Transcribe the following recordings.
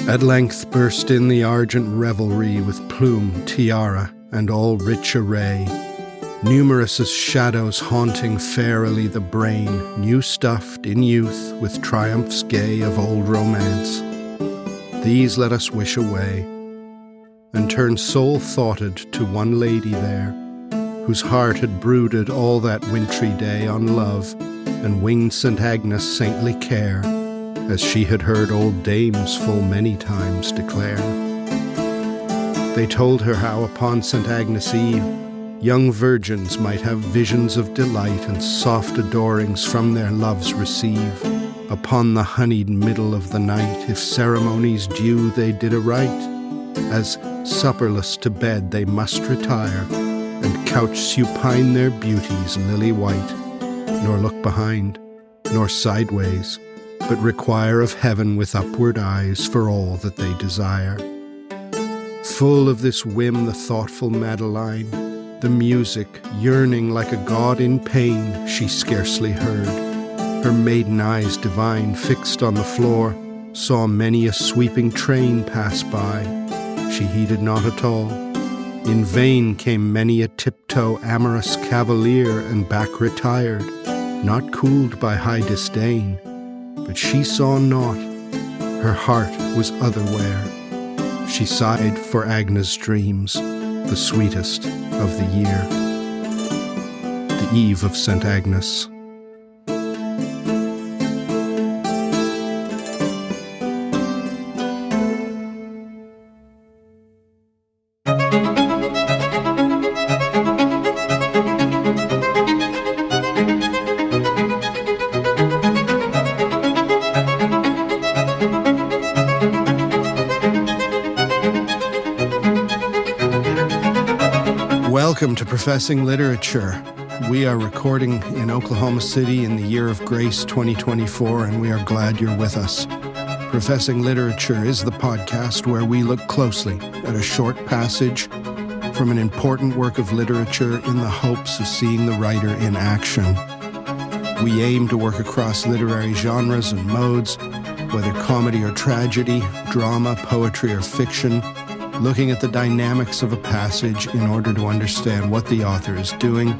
At length burst in the argent revelry with plume, tiara, and all rich array, numerous as shadows haunting fairily the brain, new stuffed in youth with triumphs gay of old romance. These let us wish away, and turn sole-thoughted to one lady there, whose heart had brooded all that wintry day on love, and winged St. Agnes' saintly care, as she had heard old dames full many times declare. They told her how upon St. Agnes' Eve young virgins might have visions of delight and soft adorings from their loves receive, upon the honeyed middle of the night, if ceremonies due they did aright, as supperless to bed they must retire, and couch supine their beauties lily white, nor look behind, nor sideways, but require of heaven with upward eyes for all that they desire. Full of this whim the thoughtful Madeline, the music, yearning like a god in pain, she scarcely heard. Her maiden eyes divine, fixed on the floor, saw many a sweeping train pass by. She heeded not at all. In vain came many a tiptoe amorous cavalier, and back retired, not cooled by high disdain. But she saw naught, her heart was otherwhere. She sighed for Agnes' dreams, the sweetest of the year. The Eve of St. Agnes. Welcome to Professing Literature. We are recording in Oklahoma City in the year of grace 2024, and we are glad you're with us. Professing Literature is the podcast where we look closely at a short passage from an important work of literature in the hopes of seeing the writer in action. We aim to work across literary genres and modes, whether comedy or tragedy, drama, poetry, or fiction, looking at the dynamics of a passage in order to understand what the author is doing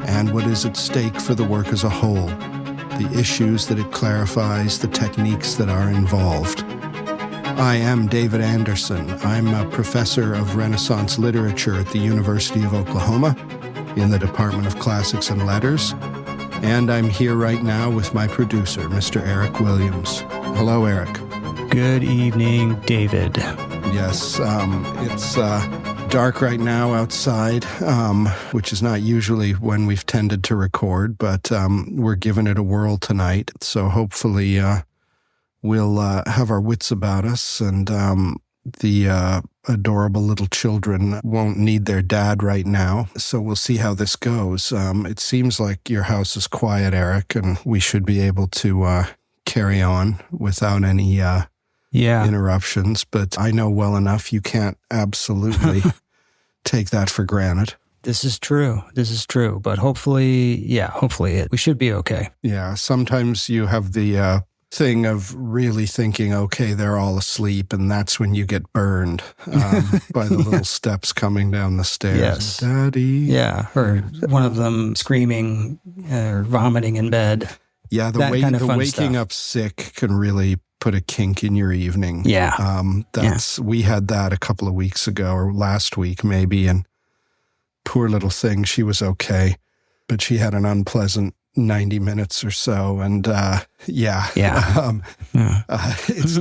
and what is at stake for the work as a whole, the issues that it clarifies, the techniques that are involved. I am David Anderson. I'm a professor of Renaissance literature at the University of Oklahoma in the Department of Classics and Letters, and I'm here right now with my producer, Mr. Eric Williams. Hello, Eric. Good evening, David. Yes, it's dark right now outside, which is not usually when we've tended to record, but we're giving it a whirl tonight. So hopefully we'll have our wits about us, and the adorable little children won't need their dad right now. So we'll see how this goes. It seems like your house is quiet, Eric, and we should be able to carry on without any interruptions, but I know well enough you can't absolutely take that for granted. This is true, but hopefully we should be okay. Yeah, sometimes you have the thing of really thinking, okay, they're all asleep, and that's when you get burned by the little steps coming down the stairs. Yes. Daddy. Yeah, or one of them screaming or vomiting in bed. Yeah, the waking up sick can really put a kink in your evening. Yeah. We had that a couple of weeks ago, or last week maybe, and poor little thing, she was okay, but she had an unpleasant 90 minutes or so, and it's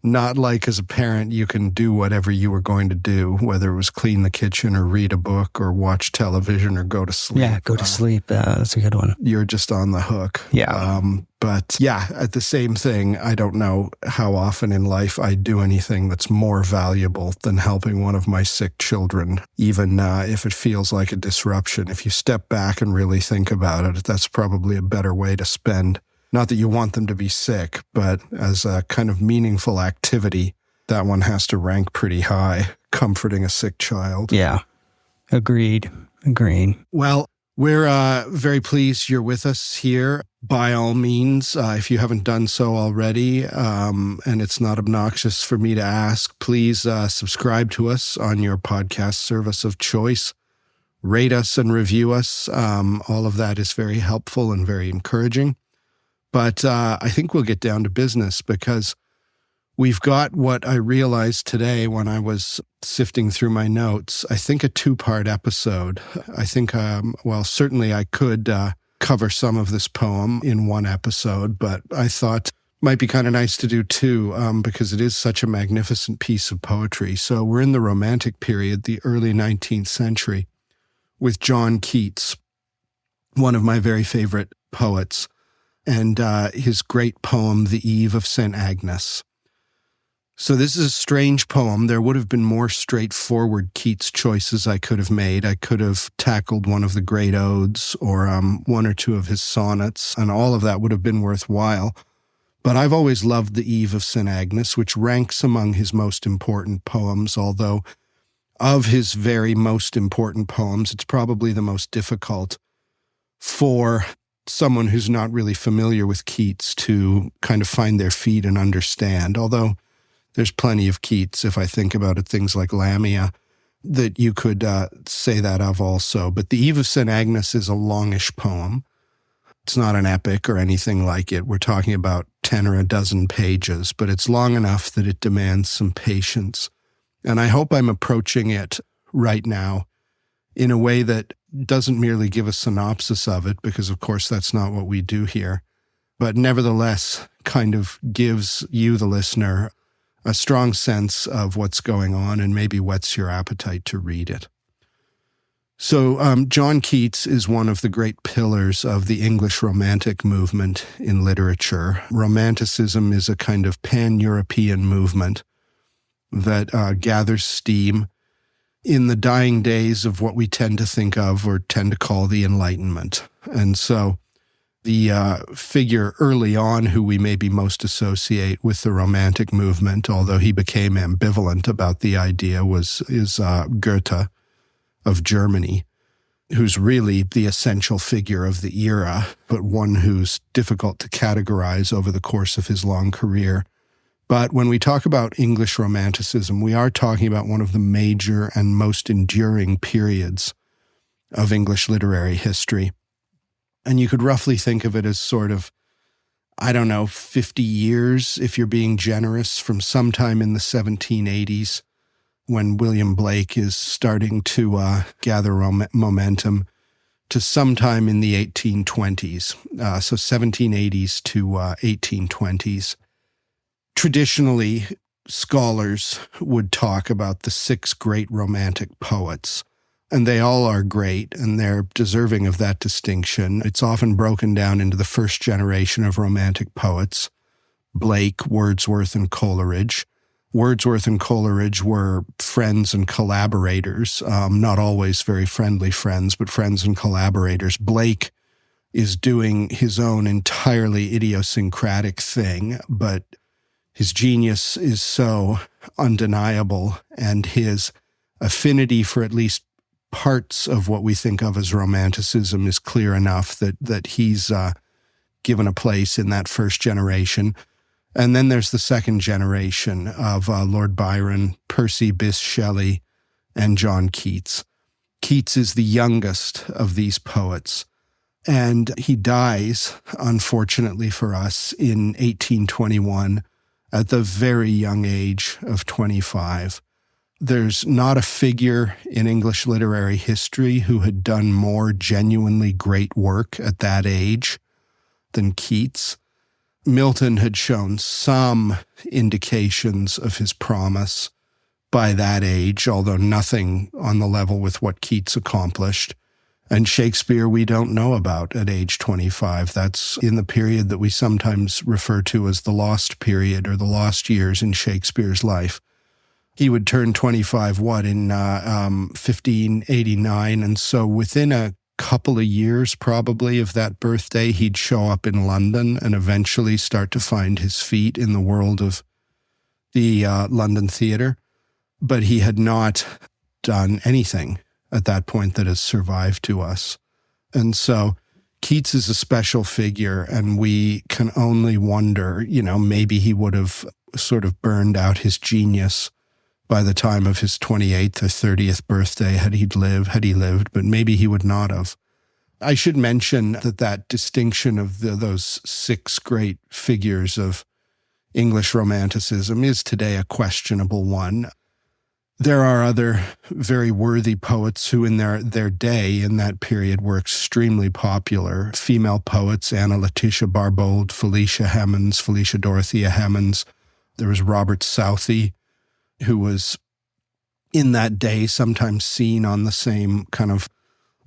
not like as a parent you can do whatever you were going to do, whether it was clean the kitchen or read a book or watch television or go to sleep. Yeah, go to sleep. That's a good one. You're just on the hook. Yeah. But yeah, at the same thing, I don't know how often in life I do anything that's more valuable than helping one of my sick children, even if it feels like a disruption. If you step back and really think about it, that's probably a better way to spend. Not that you want them to be sick, but as a kind of meaningful activity, that one has to rank pretty high, comforting a sick child. Yeah. Agreed. Well, We're very pleased you're with us here. By all means, if you haven't done so already, and it's not obnoxious for me to ask, please subscribe to us on your podcast service of choice. Rate us and review us. All of that is very helpful and very encouraging. But I think we'll get down to business, because we've got what I realized today when I was sifting through my notes, I think a two-part episode. I think, certainly I could cover some of this poem in one episode, but I thought it might be kind of nice to do two, because it is such a magnificent piece of poetry. So we're in the Romantic period, the early 19th century, with John Keats, one of my very favorite poets, and his great poem, The Eve of St. Agnes. So this is a strange poem. There would have been more straightforward Keats choices I could have made. I could have tackled one of the great odes or one or two of his sonnets, and all of that would have been worthwhile. But I've always loved The Eve of St. Agnes, which ranks among his most important poems, although of his very most important poems, it's probably the most difficult for someone who's not really familiar with Keats to kind of find their feet and understand, although there's plenty of Keats, if I think about it, things like Lamia, that you could say that of also. But The Eve of St. Agnes is a longish poem. It's not an epic or anything like it. We're talking about 10 or a dozen pages, but it's long enough that it demands some patience. And I hope I'm approaching it right now in a way that doesn't merely give a synopsis of it, because of course that's not what we do here, but nevertheless kind of gives you, the listener, a strong sense of what's going on and maybe whets your appetite to read it. So John Keats is one of the great pillars of the English Romantic movement in literature. Romanticism is a kind of pan-European movement that gathers steam in the dying days of what we tend to think of or tend to call the Enlightenment. And so the figure early on who we maybe most associate with the Romantic movement, although he became ambivalent about the idea, is Goethe of Germany, who's really the essential figure of the era, but one who's difficult to categorize over the course of his long career. But when we talk about English Romanticism, we are talking about one of the major and most enduring periods of English literary history. And you could roughly think of it as sort of, 50 years, if you're being generous, from sometime in the 1780s, when William Blake is starting to gather momentum, to sometime in the 1820s, so 1780s to 1820s. Traditionally, scholars would talk about the 6 great Romantic poets, and they all are great, and they're deserving of that distinction. It's often broken down into the first generation of Romantic poets, Blake, Wordsworth, and Coleridge. Wordsworth and Coleridge were friends and collaborators, not always very friendly friends, but friends and collaborators. Blake is doing his own entirely idiosyncratic thing, but his genius is so undeniable, and his affinity for at least parts of what we think of as Romanticism is clear enough that he's given a place in that first generation. And then there's the second generation of Lord Byron, Percy Bysshe Shelley, and John Keats. Keats is the youngest of these poets, and he dies, unfortunately for us, in 1821 at the very young age of 25. There's not a figure in English literary history who had done more genuinely great work at that age than Keats. Milton had shown some indications of his promise by that age, although nothing on the level with what Keats accomplished. And Shakespeare we don't know about at age 25. That's in the period that we sometimes refer to as the lost period or the lost years in Shakespeare's life. He would turn 25, in 1589, and so within a couple of years probably of that birthday, he'd show up in London and eventually start to find his feet in the world of the London theatre. But he had not done anything at that point that has survived to us. And so Keats is a special figure, and we can only wonder, maybe he would have sort of burned out his genius by the time of his 28th or 30th birthday had he lived, but maybe he would not have. I should mention that distinction of those 6 great figures of English Romanticism is today a questionable one. There are other very worthy poets who in their day, in that period, were extremely popular. Female poets, Anna Letitia Barbauld, Felicia Hemans, Felicia Dorothea Hemans. There was Robert Southey, who was in that day sometimes seen on the same kind of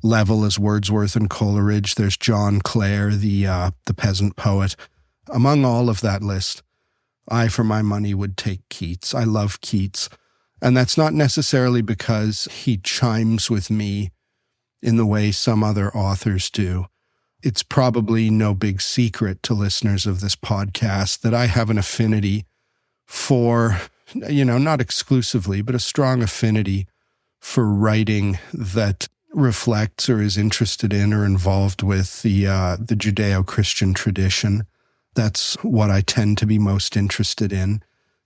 level as Wordsworth and Coleridge. There's John Clare, the peasant poet. Among all of that list, I, for my money, would take Keats. I love Keats. And that's not necessarily because he chimes with me in the way some other authors do. It's probably no big secret to listeners of this podcast that I have an affinity for, not exclusively, but a strong affinity for writing that reflects or is interested in or involved with the Judeo-Christian tradition. That's what I tend to be most interested in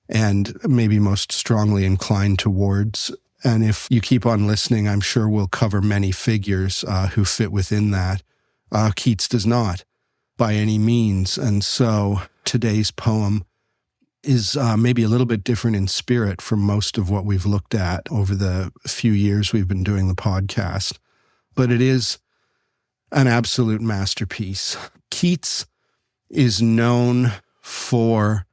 and maybe most strongly inclined towards. And if you keep on listening, I'm sure we'll cover many figures who fit within that. Keats does not, by any means. And so today's poem is maybe a little bit different in spirit from most of what we've looked at over the few years we've been doing the podcast. But it is an absolute masterpiece. Keats is known for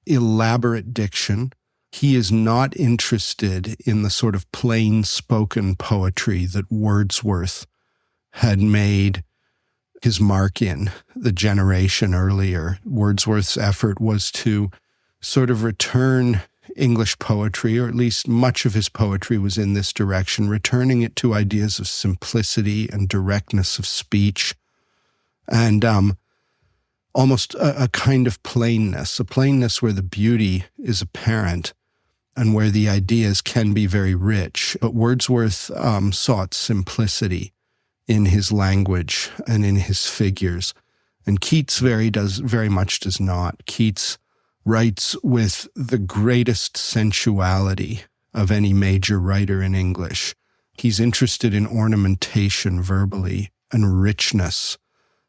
elaborate diction. He is not interested in the sort of plain spoken poetry that Wordsworth had made his mark in the generation earlier. Wordsworth's effort was to sort of return English poetry, or at least much of his poetry was in this direction, returning it to ideas of simplicity and directness of speech and almost a kind of plainness, a plainness where the beauty is apparent and where the ideas can be very rich. But Wordsworth sought simplicity in his language and in his figures. And Keats very much does not. Keats writes with the greatest sensuality of any major writer in English. He's interested in ornamentation verbally and richness.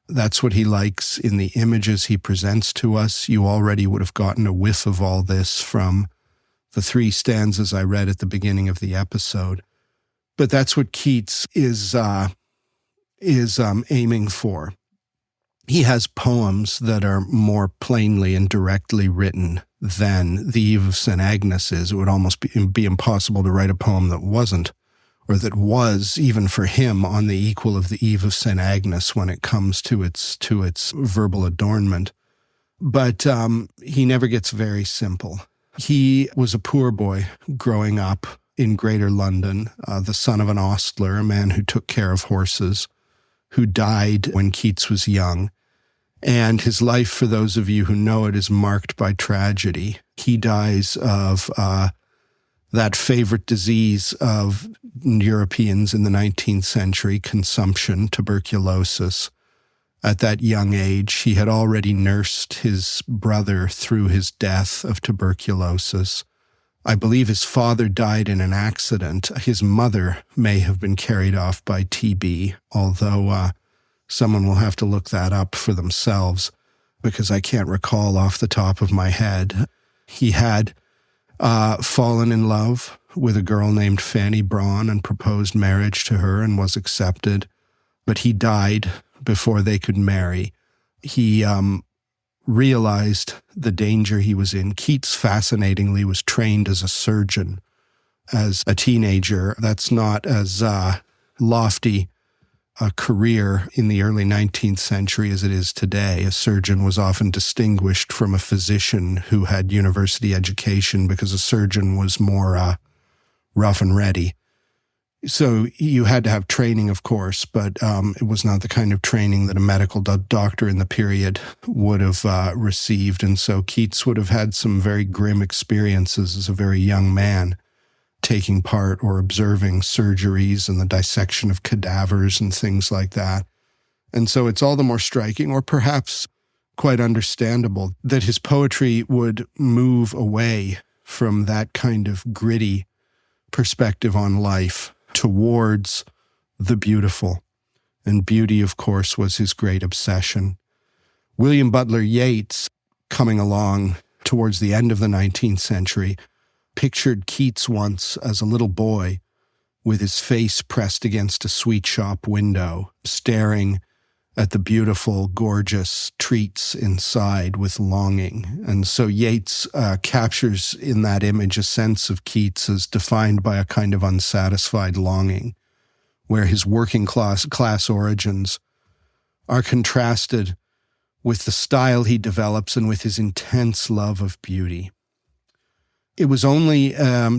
That's what he likes in the images he presents to us. You already would have gotten a whiff of all this from the 3 stanzas I read at the beginning of the episode. But that's what Keats is aiming for. He has poems that are more plainly and directly written than the Eve of St. Agnes is. It would almost be impossible to write a poem that wasn't, or that was, even for him, on the equal of the Eve of St. Agnes when it comes to its verbal adornment. But he never gets very simple. He was a poor boy growing up in Greater London, the son of an ostler, a man who took care of horses, who died when Keats was young. And his life, for those of you who know it, is marked by tragedy. He dies of that favorite disease of Europeans in the 19th century, consumption, tuberculosis. At that young age, he had already nursed his brother through his death of tuberculosis. I believe his father died in an accident. His mother may have been carried off by TB, although someone will have to look that up for themselves because I can't recall off the top of my head. He had fallen in love with a girl named Fanny Braun and proposed marriage to her and was accepted, but he died before they could marry. He realized the danger he was in. Keats, fascinatingly, was trained as a surgeon as a teenager. That's not as lofty a career in the early 19th century as it is today. A surgeon was often distinguished from a physician who had university education because a surgeon was more rough and ready. So you had to have training, of course, but it was not the kind of training that a medical doctor in the period would have received. And so Keats would have had some very grim experiences as a very young man, taking part or observing surgeries and the dissection of cadavers and things like that. And so it's all the more striking, or perhaps quite understandable, that his poetry would move away from that kind of gritty perspective on life towards the beautiful. And beauty, of course, was his great obsession. William Butler Yeats, coming along towards the end of the 19th century, pictured Keats once as a little boy with his face pressed against a sweet shop window, staring at the beautiful, gorgeous treats inside with longing. And so Yeats captures in that image a sense of Keats as defined by a kind of unsatisfied longing, where his working class origins are contrasted with the style he develops and with his intense love of beauty. It was only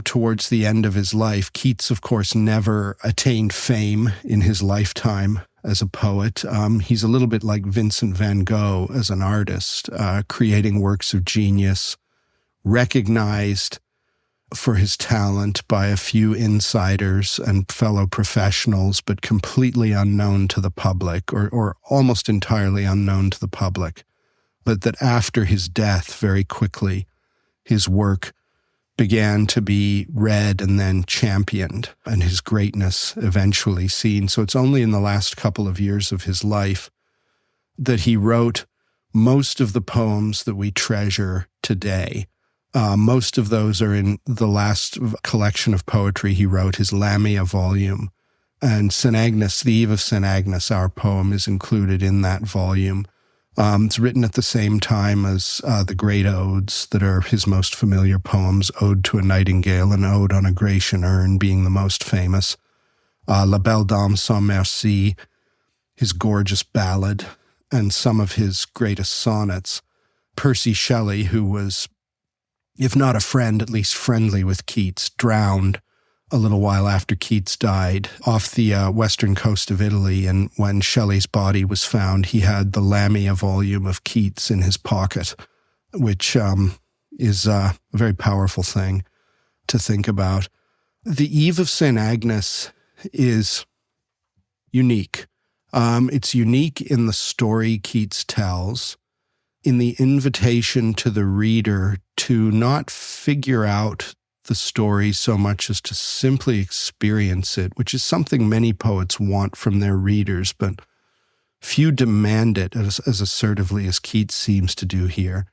towards the end of his life. Keats, of course, never attained fame in his lifetime as a poet. He's a little bit like Vincent van Gogh as an artist, creating works of genius, recognized for his talent by a few insiders and fellow professionals, but completely unknown to the public, or almost entirely unknown to the public. But that after his death, very quickly, his work began to be read and then championed, and his greatness eventually seen. So it's only in the last couple of years of his life that he wrote most of the poems that we treasure today. Most of those are in the last collection of poetry he wrote, his Lamia volume. And St. Agnes, the Eve of St. Agnes, our poem, is included in that volume. It's written at the same time as the great odes that are his most familiar poems, Ode to a Nightingale and Ode on a Grecian Urn being the most famous. La Belle Dame sans Merci, his gorgeous ballad, and some of his greatest sonnets. Percy Shelley, who was, if not a friend, at least friendly with Keats, drowned a little while after Keats died off the western coast of Italy. And when Shelley's body was found, he had the Lamia volume of Keats in his pocket, which is a very powerful thing to think about. The Eve of St. Agnes is unique. It's unique in the story Keats tells, in the invitation to the reader to not figure out the story so much as to simply experience it, which is something many poets want from their readers, but few demand it as assertively as Keats seems to do here.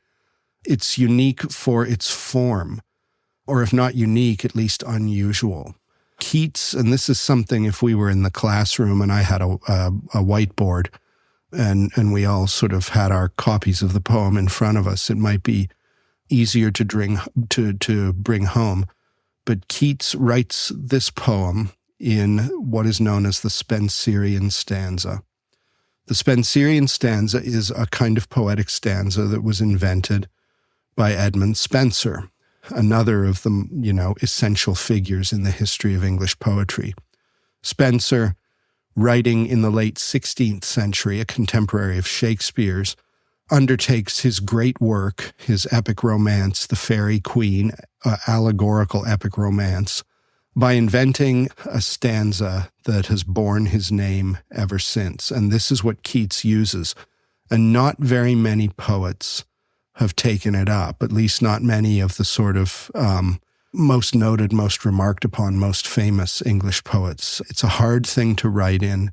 It's unique for its form, or if not unique, at least unusual. Keats, and this is something if we were in the classroom and I had a whiteboard and we all sort of had our copies of the poem in front of us, it might be easier to bring home. But Keats writes this poem in what is known as the Spenserian stanza. The Spenserian stanza is a kind of poetic stanza that was invented by Edmund Spenser, another of the, essential figures in the history of English poetry. Spenser, writing in the late 16th century, a contemporary of Shakespeare's, undertakes his great work, his epic romance, The Faerie Queene, allegorical epic romance, by inventing a stanza that has borne his name ever since. And this is what Keats uses. And not very many poets have taken it up, at least not many of the sort of most noted, most remarked upon, most famous English poets. It's a hard thing to write in.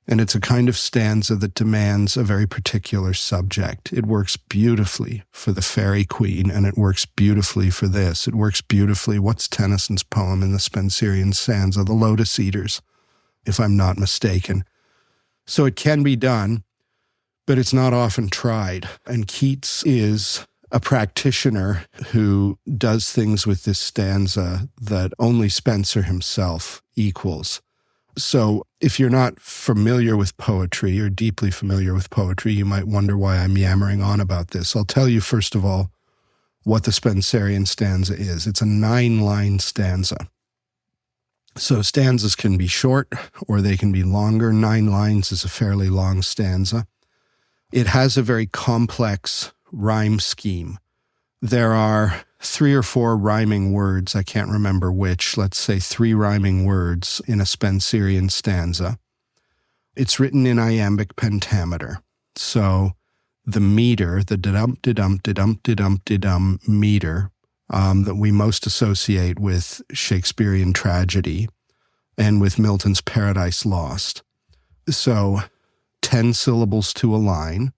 And it's a kind of stanza that demands a very particular subject. It works beautifully for the Faerie Queene, and it works beautifully for this. It works beautifully. What's Tennyson's poem in the Spenserian stanza? The Lotus Eaters, if I'm not mistaken. So it can be done, but it's not often tried. And Keats is a practitioner who does things with this stanza that only Spenser himself equals. So if you're not familiar with poetry or deeply familiar with poetry, you might wonder why I'm yammering on about this. I'll tell you, first of all, what the Spenserian stanza is. It's a 9-line stanza. So stanzas can be short or they can be longer. 9 lines is a fairly long stanza. It has a very complex rhyme scheme. There are 3 or 4 rhyming words, I can't remember which, let's say 3 rhyming words in a Spenserian stanza. It's written in iambic pentameter. So the meter, the da-dum-de-dum-de-dum-de-dum-de-dum meter that we most associate with Shakespearean tragedy and with Milton's Paradise Lost. So 10 syllables to a line.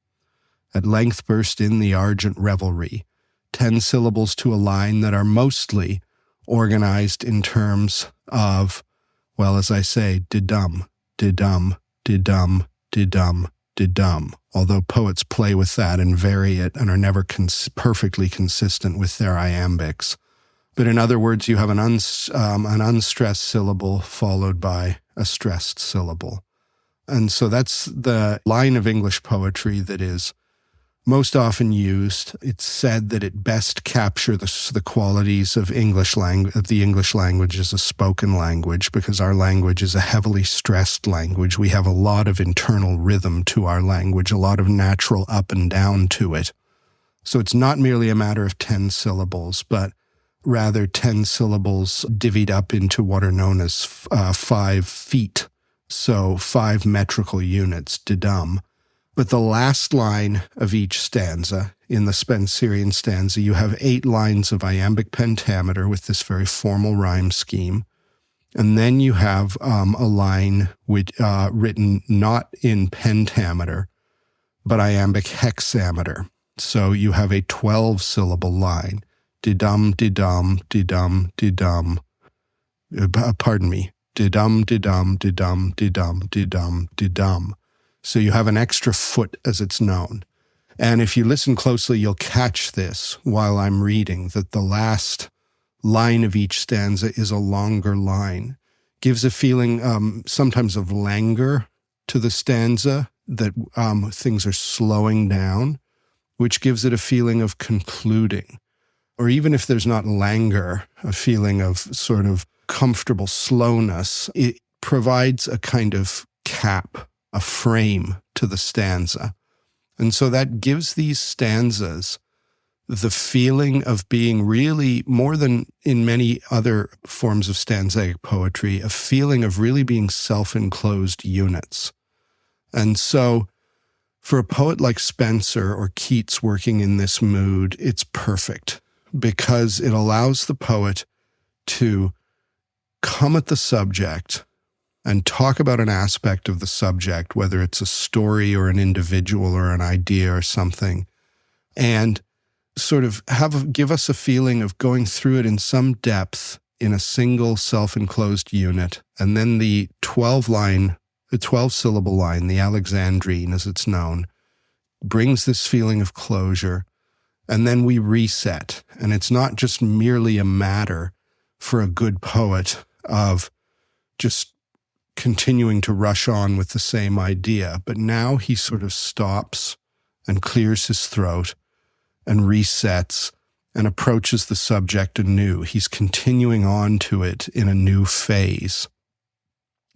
At length burst in the argent revelry. 10 syllables to a line that are mostly organized in terms of, well, as I say, de-dum, de-dum, de-dum, de-dum, de-dum. Although poets play with that and vary it and are never perfectly consistent with their iambics. But in other words, you have an unstressed syllable followed by a stressed syllable. And so that's the line of English poetry that is most often used. It's said that it best captures the qualities of the English language as a spoken language, because our language is a heavily stressed language. We have a lot of internal rhythm to our language, a lot of natural up and down to it. So it's not merely a matter of 10 syllables, but rather 10 syllables divvied up into what are known as 5 feet. So 5 metrical units, de-dum. But the last line of each stanza, in the Spenserian stanza, you have 8 lines of iambic pentameter with this very formal rhyme scheme. And then you have a line written not in pentameter, but iambic hexameter. So you have a 12-syllable line. De-dum, de-dum, de-dum, de-dum. Pardon me. De-dum, de-dum, de-dum, de-dum, de-dum, de-dum. So you have an extra foot, as it's known. And if you listen closely, you'll catch this while I'm reading, that the last line of each stanza is a longer line. Gives a feeling sometimes of languor to the stanza, that things are slowing down, which gives it a feeling of concluding. Or even if there's not languor, a feeling of sort of comfortable slowness, it provides a kind of cap, a frame to the stanza. And so that gives these stanzas the feeling of being really, more than in many other forms of stanzaic poetry, a feeling of really being self-enclosed units. And so for a poet like Spenser or Keats working in this mood, it's perfect, because it allows the poet to come at the subject and talk about an aspect of the subject, whether it's a story or an individual or an idea or something, and sort of give us a feeling of going through it in some depth in a single self-enclosed unit. And then the 12-syllable line, the Alexandrine as it's known, brings this feeling of closure. And then we reset. And it's not just merely a matter for a good poet of just continuing to rush on with the same idea, but now he sort of stops and clears his throat and resets and approaches the subject anew. He's continuing on to it in a new phase.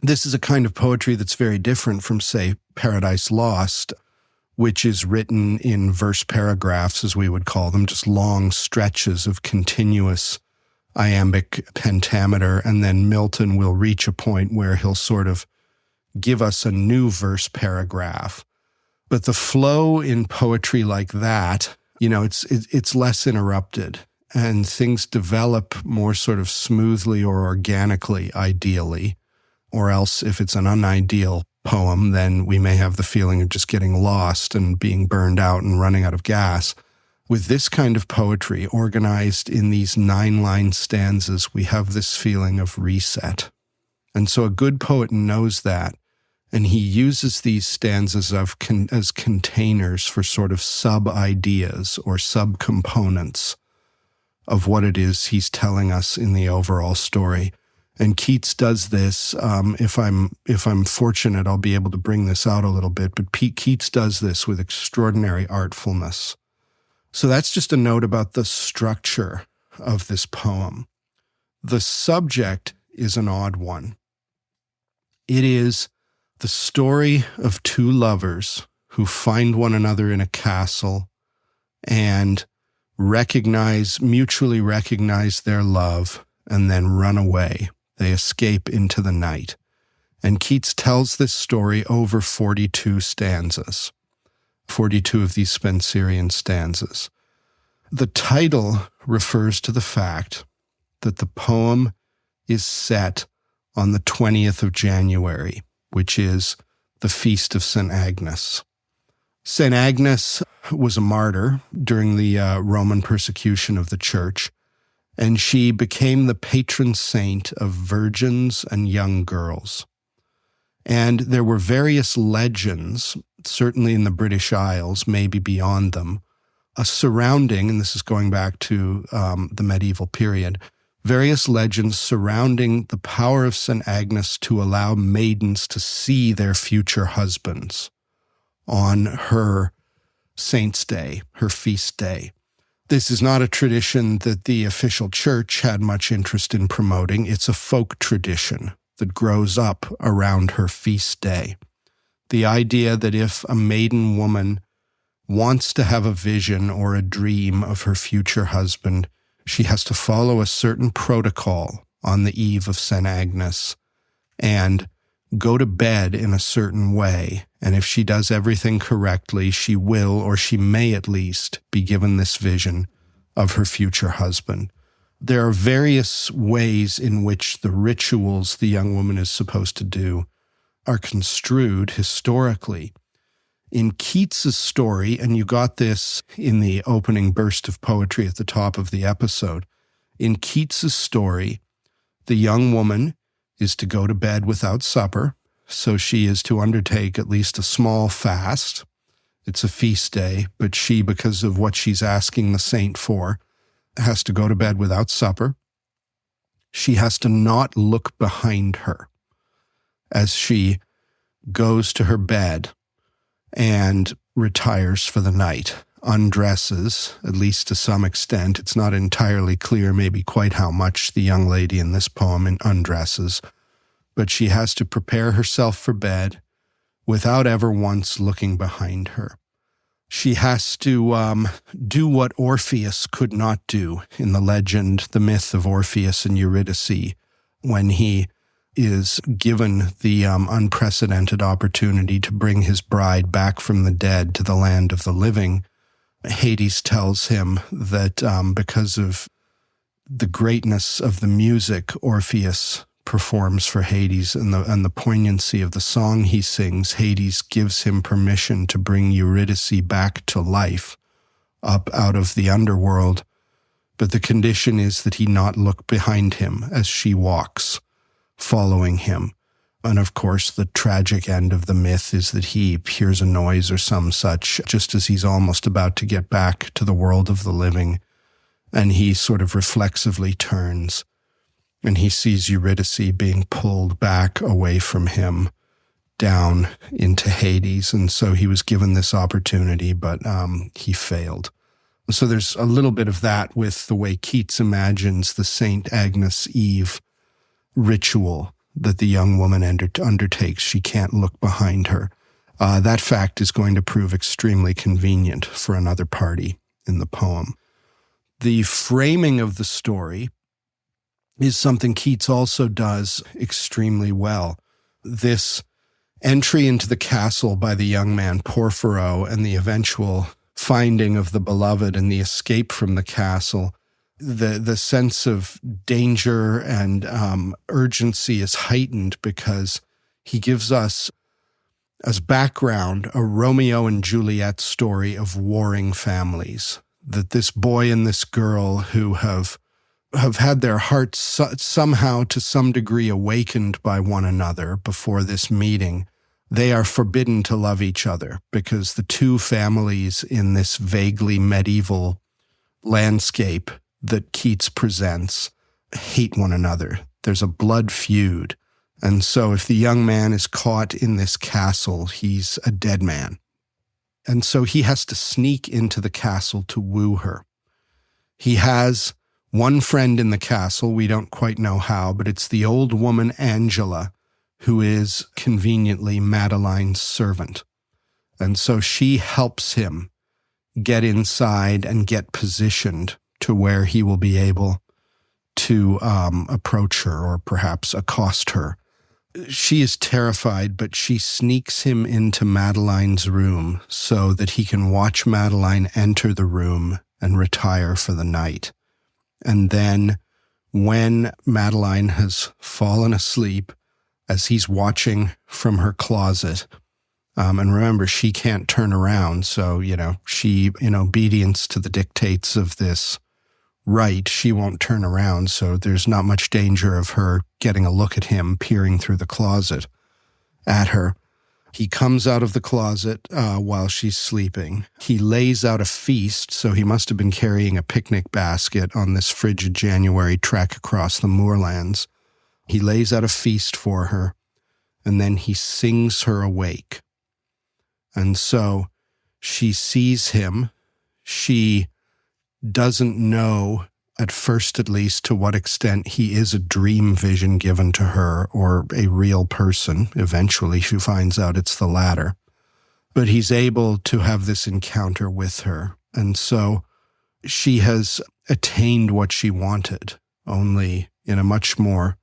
This is a kind of poetry that's very different from, say, Paradise Lost, which is written in verse paragraphs, as we would call them, just long stretches of continuous iambic pentameter, and then Milton will reach a point where he'll sort of give us a new verse paragraph. But the flow in poetry like that, it's less interrupted, and things develop more sort of smoothly or organically, ideally. Or else, if it's an unideal poem, then we may have the feeling of just getting lost and being burned out and running out of gas. With this kind of poetry, organized in these 9-line stanzas, we have this feeling of reset. And so a good poet knows that, and he uses these stanzas as containers for sort of sub-ideas or sub-components of what it is he's telling us in the overall story. And Keats does this. If I'm fortunate, I'll be able to bring this out a little bit, but Keats does this with extraordinary artfulness. So that's just a note about the structure of this poem. The subject is an odd one. It is the story of 2 lovers who find one another in a castle and mutually recognize their love and then run away. They escape into the night. And Keats tells this story over 42 stanzas, 42 of these Spenserian stanzas. The title refers to the fact that the poem is set on the 20th of January, which is the feast of St. Agnes. St. Agnes was a martyr during the Roman persecution of the church, and she became the patron saint of virgins and young girls. And there were various legends, certainly in the British Isles, maybe beyond them, surrounding, and this is going back to the medieval period, various legends surrounding the power of St. Agnes to allow maidens to see their future husbands on her saint's day, her feast day. This is not a tradition that the official church had much interest in promoting. It's a folk tradition that grows up around her feast day. The idea that if a maiden woman wants to have a vision or a dream of her future husband, she has to follow a certain protocol on the eve of St. Agnes and go to bed in a certain way. And if she does everything correctly, she will, or she may at least, be given this vision of her future husband. There are various ways in which the rituals the young woman is supposed to do are construed historically. In Keats's story, and you got this in the opening burst of poetry at the top of the episode, in Keats's story, the young woman is to go to bed without supper, so she is to undertake at least a small fast. It's a feast day, but she, because of what she's asking the saint for, has to go to bed without supper. She has to not look behind her as she goes to her bed and retires for the night, undresses, at least to some extent. It's not entirely clear maybe quite how much the young lady in this poem undresses, but she has to prepare herself for bed without ever once looking behind her. She has to do what Orpheus could not do in the legend, the myth of Orpheus and Eurydice, when he is given the unprecedented opportunity to bring his bride back from the dead to the land of the living. Hades tells him that because of the greatness of the music Orpheus performs for Hades and the poignancy of the song he sings, Hades gives him permission to bring Eurydice back to life up out of the underworld. But the condition is that he not look behind him as she walks, following him. And of course, the tragic end of the myth is that he hears a noise or some such just as he's almost about to get back to the world of the living. And he sort of reflexively turns and he sees Eurydice being pulled back away from him down into Hades. And so he was given this opportunity, but he failed. So there's a little bit of that with the way Keats imagines the St. Agnes Eve ritual that the young woman undertakes. She can't look behind her. That fact is going to prove extremely convenient for another party in the poem. The framing of the story is something Keats also does extremely well. This entry into the castle by the young man Porphyro and the eventual finding of the beloved and the escape from the castle, the sense of danger and urgency is heightened because he gives us as background a Romeo and Juliet story of warring families, that this boy and this girl who have had their hearts somehow to some degree awakened by one another before this meeting, they are forbidden to love each other because the two families in this vaguely medieval landscape that Keats presents hate one another. There's a blood feud. And so if the young man is caught in this castle, he's a dead man. And so he has to sneak into the castle to woo her. He has one friend in the castle, we don't quite know how, but it's the old woman Angela, who is conveniently Madeline's servant. And so she helps him get inside and get positioned to where he will be able to approach her or perhaps accost her she is terrified, but she sneaks him into Madeline's room so that he can watch Madeline enter the room and retire for the night. And then when Madeline has fallen asleep, as he's watching from her closet, and remember, she can't turn around, so, she, in obedience to the dictates of this rite, she won't turn around, so there's not much danger of her getting a look at him peering through the closet at her. He comes out of the closet while she's sleeping. He lays out a feast, so he must have been carrying a picnic basket on this frigid January trek across the moorlands. He lays out a feast for her, and then he sings her awake. And so she sees him. She doesn't know, at first at least, to what extent he is a dream vision given to her or a real person. Eventually she finds out it's the latter. But he's able to have this encounter with her. And so she has attained what she wanted, only in a much more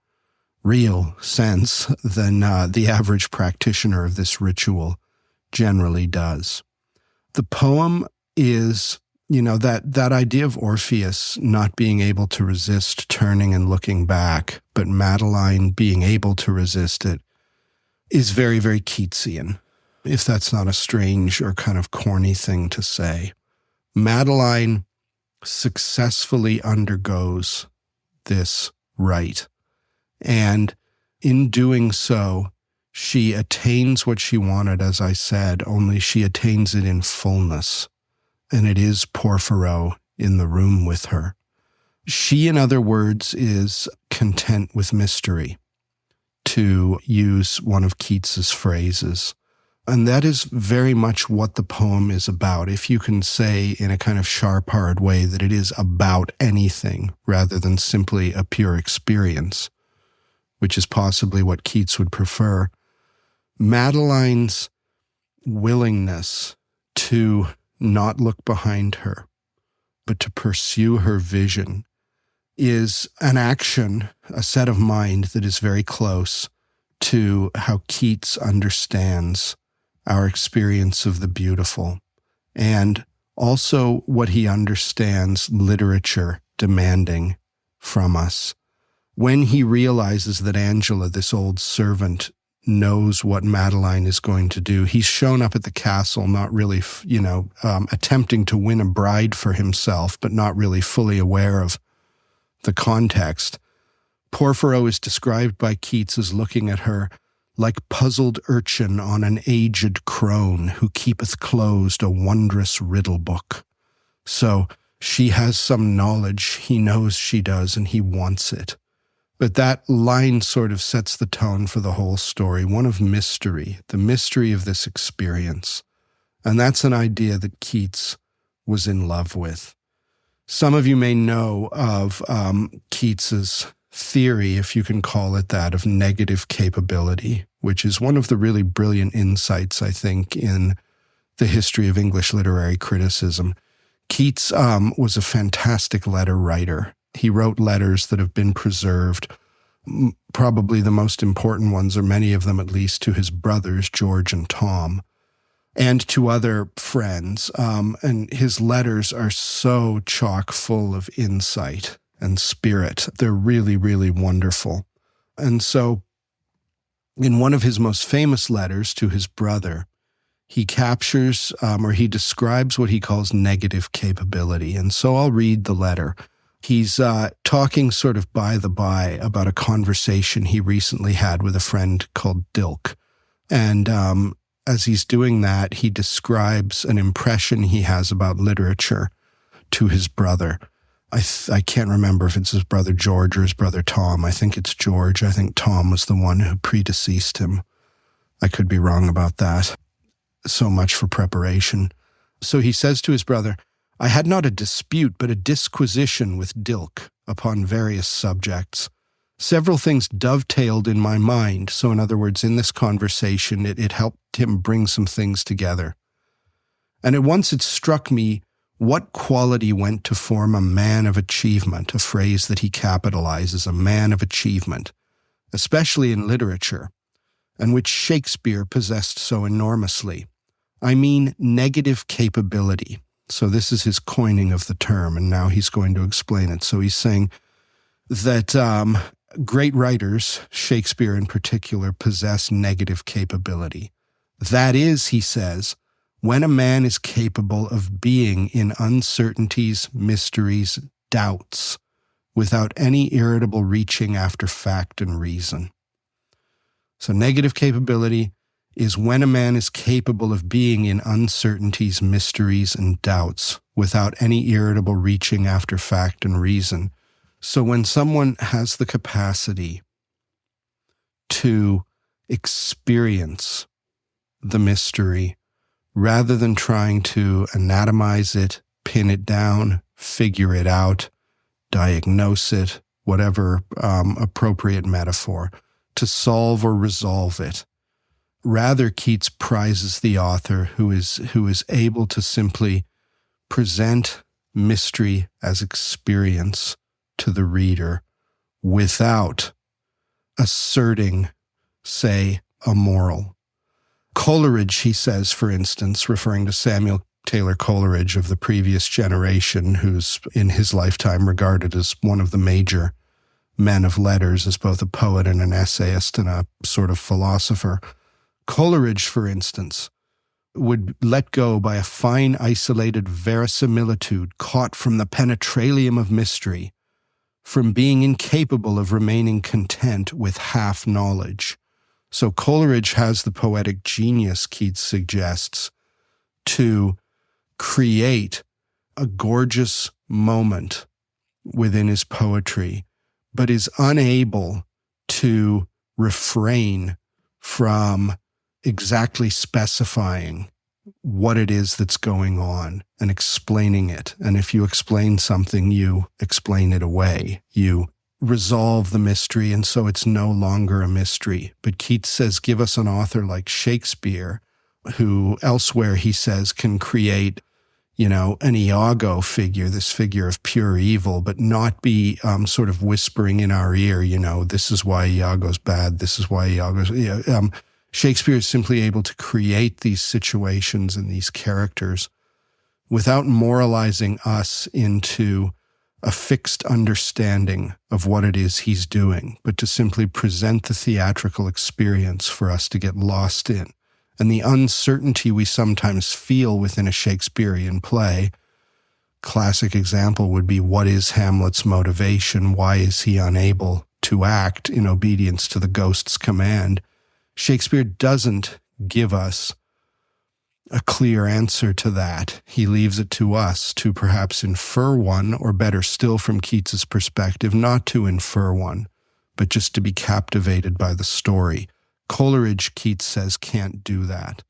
real sense than the average practitioner of this ritual generally does. The poem is, that idea of Orpheus not being able to resist turning and looking back, but Madeline being able to resist it, is very, very Keatsian, if that's not a strange or kind of corny thing to say. Madeline successfully undergoes this rite, and in doing so, she attains what she wanted, as I said, only she attains it in fullness. And it is Porphyro in the room with her. She, in other words, is content with mystery, to use one of Keats's phrases. And that is very much what the poem is about. If you can say in a kind of sharp, hard way that it is about anything rather than simply a pure experience, which is possibly what Keats would prefer, Madeline's willingness to not look behind her, but to pursue her vision, is an action, a set of mind that is very close to how Keats understands our experience of the beautiful, and also what he understands literature demanding from us. When he realizes that Angela, this old servant, knows what Madeline is going to do, he's shown up at the castle not really, attempting to win a bride for himself, but not really fully aware of the context. Porphyro is described by Keats as looking at her like puzzled urchin on an aged crone who keepeth closed a wondrous riddle book. So she has some knowledge, he knows she does, and he wants it. But that line sort of sets the tone for the whole story, one of mystery, the mystery of this experience. And that's an idea that Keats was in love with. Some of you may know of Keats's theory, if you can call it that, of negative capability, which is one of the really brilliant insights, I think, in the history of English literary criticism. Keats was a fantastic letter writer. He wrote letters that have been preserved. Probably the most important ones, or many of them at least, to his brothers, George and Tom, and to other friends. And his letters are so chock full of insight and spirit. They're really, really wonderful. And so in one of his most famous letters to his brother, he captures or he describes what he calls negative capability. And so I'll read the letter. He's talking sort of by the by about a conversation he recently had with a friend called Dilk. And as he's doing that, he describes an impression he has about literature to his brother. I can't remember if it's his brother George or his brother Tom. I think it's George. I think Tom was the one who predeceased him. I could be wrong about that. So much for preparation. So he says to his brother, I had not a dispute, but a disquisition with Dilk upon various subjects. Several things dovetailed in my mind. So in other words, in this conversation, it helped him bring some things together. And at once it struck me what quality went to form a man of achievement, a phrase that he capitalizes, a man of achievement, especially in literature. and which Shakespeare possessed so enormously. I mean negative capability. So this is his coining of the term, and now he's going to explain it. So he's saying that great writers, Shakespeare in particular, possess negative capability. That is, he says, when a man is capable of being in uncertainties, mysteries, doubts, without any irritable reaching after fact and reason. So negative capability is when a man is capable of being in uncertainties, mysteries, and doubts, without any irritable reaching after fact and reason. So when someone has the capacity to experience the mystery, rather than trying to anatomize it, pin it down, figure it out, diagnose it, whatever appropriate metaphor, to solve or resolve it. Rather, Keats prizes the author who is able to simply present mystery as experience to the reader without asserting, say, a moral. Coleridge, he says, for instance, referring to Samuel Taylor Coleridge of the previous generation, who's in his lifetime regarded as one of the major men of letters, as both a poet and an essayist and a sort of philosopher. Coleridge, for instance, would let go by a fine isolated verisimilitude caught from the penetralium of mystery, from being incapable of remaining content with half knowledge. So Coleridge has the poetic genius, Keats suggests, to create a gorgeous moment within his poetry, but is unable to refrain from exactly specifying what it is that's going on and explaining it. And if you explain something, you explain it away. You resolve the mystery, and so it's no longer a mystery. But Keats says, give us an author like Shakespeare, who elsewhere, he says, can create, an Iago figure, this figure of pure evil, but not be sort of whispering in our ear, this is why Iago's bad, this is why Iago's... Shakespeare is simply able to create these situations and these characters without moralizing us into a fixed understanding of what it is he's doing, but to simply present the theatrical experience for us to get lost in. And the uncertainty we sometimes feel within a Shakespearean play, classic example would be, what is Hamlet's motivation? Why is he unable to act in obedience to the ghost's command? Shakespeare doesn't give us a clear answer to that. He leaves it to us to perhaps infer one, or better still from Keats's perspective, not to infer one, but just to be captivated by the story. Coleridge, Keats says, can't do that.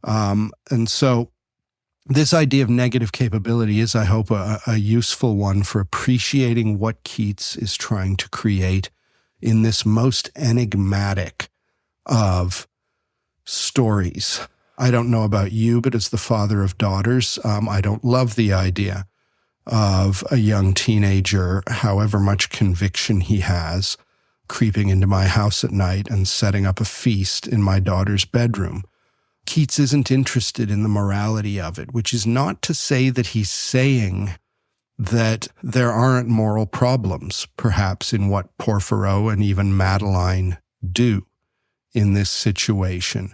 And so this idea of negative capability is, I hope, a useful one for appreciating what Keats is trying to create in this most enigmatic of stories. I don't know about you, but as the father of daughters, I don't love the idea of a young teenager, however much conviction he has, creeping into my house at night and setting up a feast in my daughter's bedroom. Keats isn't interested in the morality of it, which is not to say that he's saying that there aren't moral problems, perhaps, in what Porphyro and even Madeline do in this situation,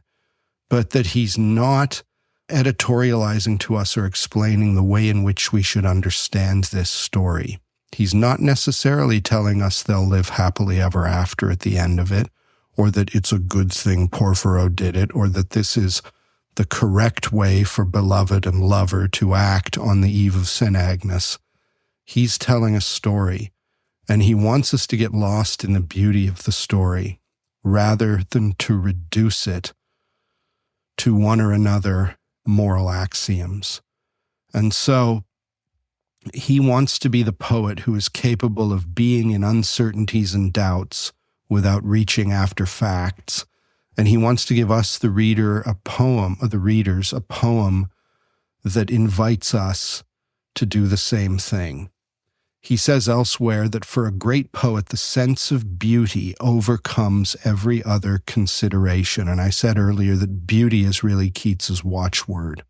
but that he's not editorializing to us or explaining the way in which we should understand this story. He's not necessarily telling us they'll live happily ever after at the end of it, or that it's a good thing Porphyro did it, or that this is the correct way for beloved and lover to act on the eve of St. Agnes. He's telling a story, and he wants us to get lost in the beauty of the story, rather than to reduce it to one or another moral axioms. And so he wants to be the poet who is capable of being in uncertainties and doubts without reaching after facts. And he wants to give us, the reader, a poem that invites us to do the same thing. He says elsewhere that for a great poet, the sense of beauty overcomes every other consideration. And I said earlier that beauty is really Keats's watchword.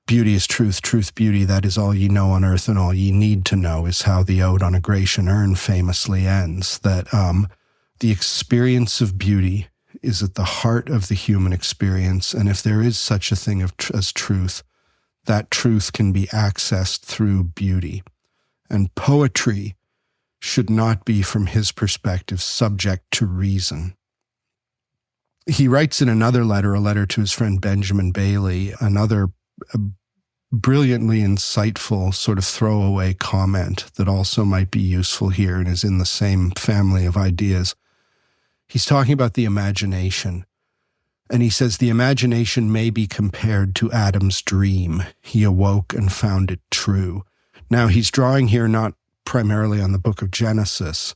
Beauty is truth, truth, beauty, that is all ye know on earth and all ye need to know, is how the Ode on a Grecian Urn famously ends, that the experience of beauty is at the heart of the human experience, and if there is such a thing as truth, that truth can be accessed through beauty. And poetry should not be, from his perspective, subject to reason. He writes in another letter, a letter to his friend Benjamin Bailey, another brilliantly insightful sort of throwaway comment that also might be useful here and is in the same family of ideas. He's talking about the imagination. And he says, the imagination may be compared to Adam's dream. He awoke and found it true. Now, he's drawing here not primarily on the book of Genesis,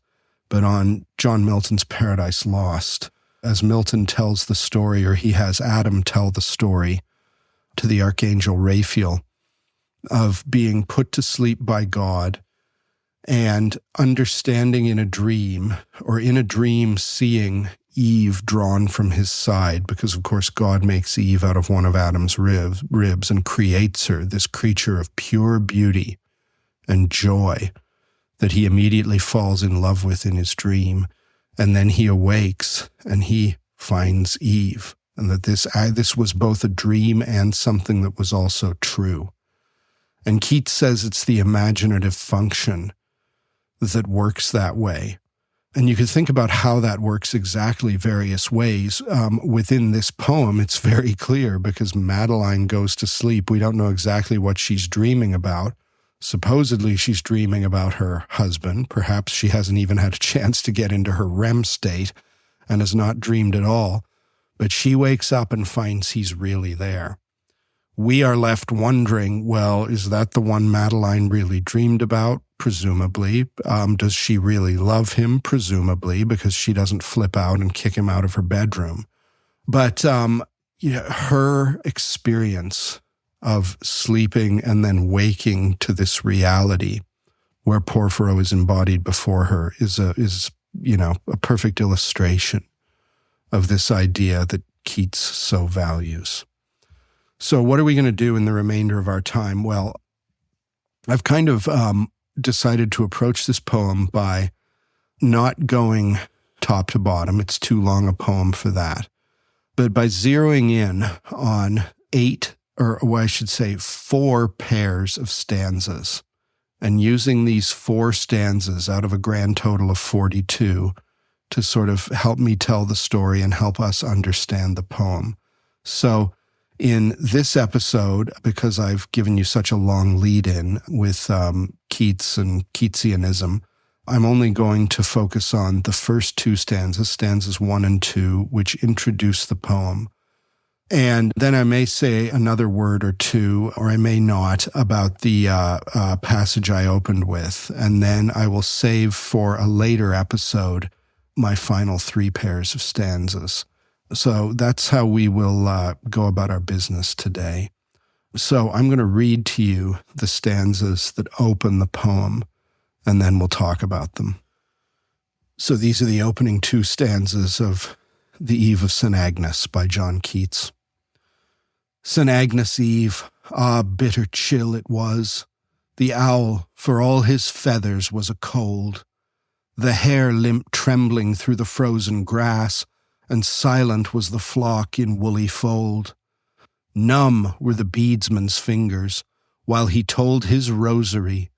but on John Milton's Paradise Lost. As Milton tells the story, or he has Adam tell the story to the archangel Raphael, of being put to sleep by God and understanding in a dream, or in a dream seeing Eve drawn from his side, because of course God makes Eve out of one of Adam's ribs and creates her, this creature of pure beauty and joy that he immediately falls in love with in his dream. And then he awakes and he finds Eve. And that this was both a dream and something that was also true. And Keats says it's the imaginative function that works that way. And you could think about how that works exactly various ways. Within this poem, it's very clear because Madeline goes to sleep. We don't know exactly what she's dreaming about. Supposedly she's dreaming about her husband. Perhaps she hasn't even had a chance to get into her REM state and has not dreamed at all. But she wakes up and finds he's really there. We are left wondering, well, is that the one Madeline really dreamed about? Presumably. Does she really love him? Presumably, because she doesn't flip out and kick him out of her bedroom. But her experience of sleeping and then waking to this reality where Porphyro is embodied before her is a perfect illustration of this idea that Keats so values. So what are we going to do in the remainder of our time? Well, I've kind of decided to approach this poem by not going top to bottom. It's too long a poem for that. But by zeroing in on 4 pairs of stanzas and using these 4 stanzas out of a grand total of 42 to sort of help me tell the story and help us understand the poem. So in this episode, because I've given you such a long lead-in with Keats and Keatsianism, I'm only going to focus on the first 2 stanzas, stanzas 1 and 2, which introduce the poem. And then I may say another word or two, or I may not, about the passage I opened with. And then I will save for a later episode my final 3 pairs of stanzas. So that's how we will go about our business today. So I'm going to read to you the stanzas that open the poem, and then we'll talk about them. So these are the opening 2 stanzas of The Eve of St. Agnes by John Keats. St. Agnes' Eve, ah, bitter chill it was. The owl, for all his feathers, was a cold. The hare limped trembling through the frozen grass, and silent was the flock in woolly fold. Numb were the beadsman's fingers, while he told his rosary,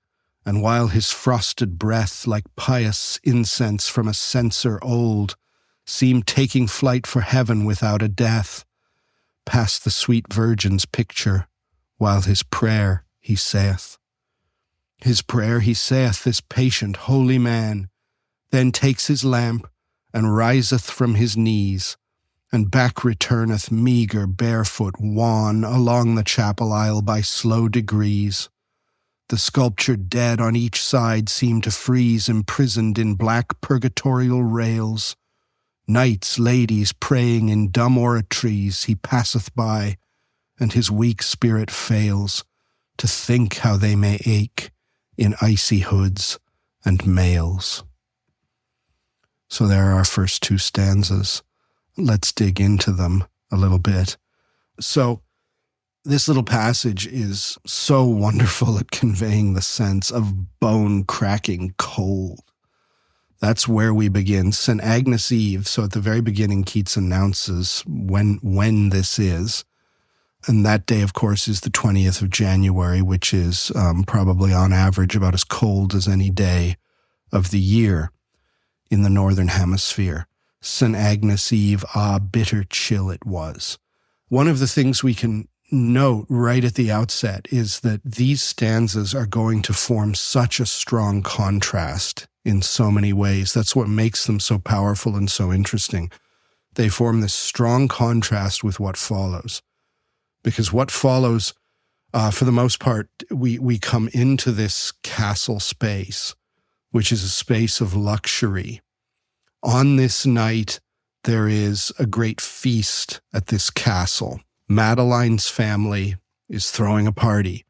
and while his frosted breath, like pious incense from a censer old, seemed taking flight for heaven without a death, past the sweet Virgin's picture, while his prayer he saith. His prayer he saith, this patient, holy man, then takes his lamp, and riseth from his knees, and back returneth meagre, barefoot, wan, along the chapel aisle by slow degrees. The sculptured dead on each side seem to freeze, imprisoned in black purgatorial rails. Knights, ladies, praying in dumb oratories, he passeth by, and his weak spirit fails to think how they may ache in icy hoods and mails. So there are our first two stanzas. Let's dig into them a little bit. So this little passage is so wonderful at conveying the sense of bone-cracking cold. That's where we begin. St. Agnes Eve. So at the very beginning, Keats announces when this is. And that day, of course, is the 20th of January, which is probably on average about as cold as any day of the year in the Northern Hemisphere. St. Agnes Eve, ah, bitter chill it was. One of the things we can note right at the outset is that these stanzas are going to form such a strong contrast in so many ways. That's what makes them so powerful and so interesting. They form this strong contrast with what follows. Because what follows, for the most part, we come into this castle space, which is a space of luxury. On this night, there is a great feast at this castle. Madeline's family is throwing a party.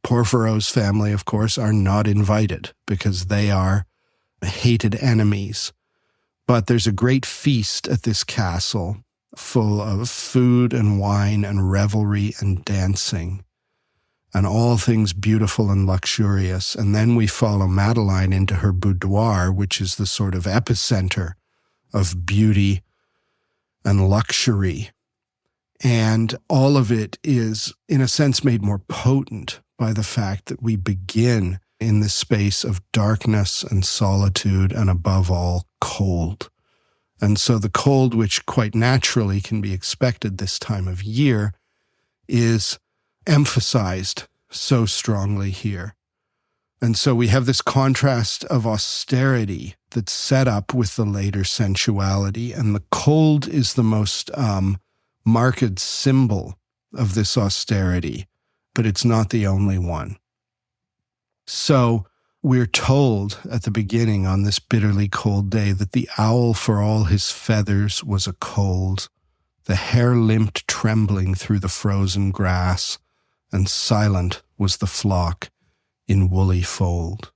Porphyro's family, of course, are not invited because they are hated enemies. But there's a great feast at this castle full of food and wine and revelry and dancing and all things beautiful and luxurious. And then we follow Madeline into her boudoir, which is the sort of epicenter of beauty and luxury. And all of it is, in a sense, made more potent by the fact that we begin in this space of darkness and solitude and, above all, cold. And so the cold, which quite naturally can be expected this time of year, is emphasized so strongly here. And so we have this contrast of austerity that's set up with the later sensuality, and the cold is the most marked symbol of this austerity, but it's not the only one. So we're told at the beginning on this bitterly cold day that the owl for all his feathers was a cold. The hare limped trembling through the frozen grass, and silent was the flock in woolly fold.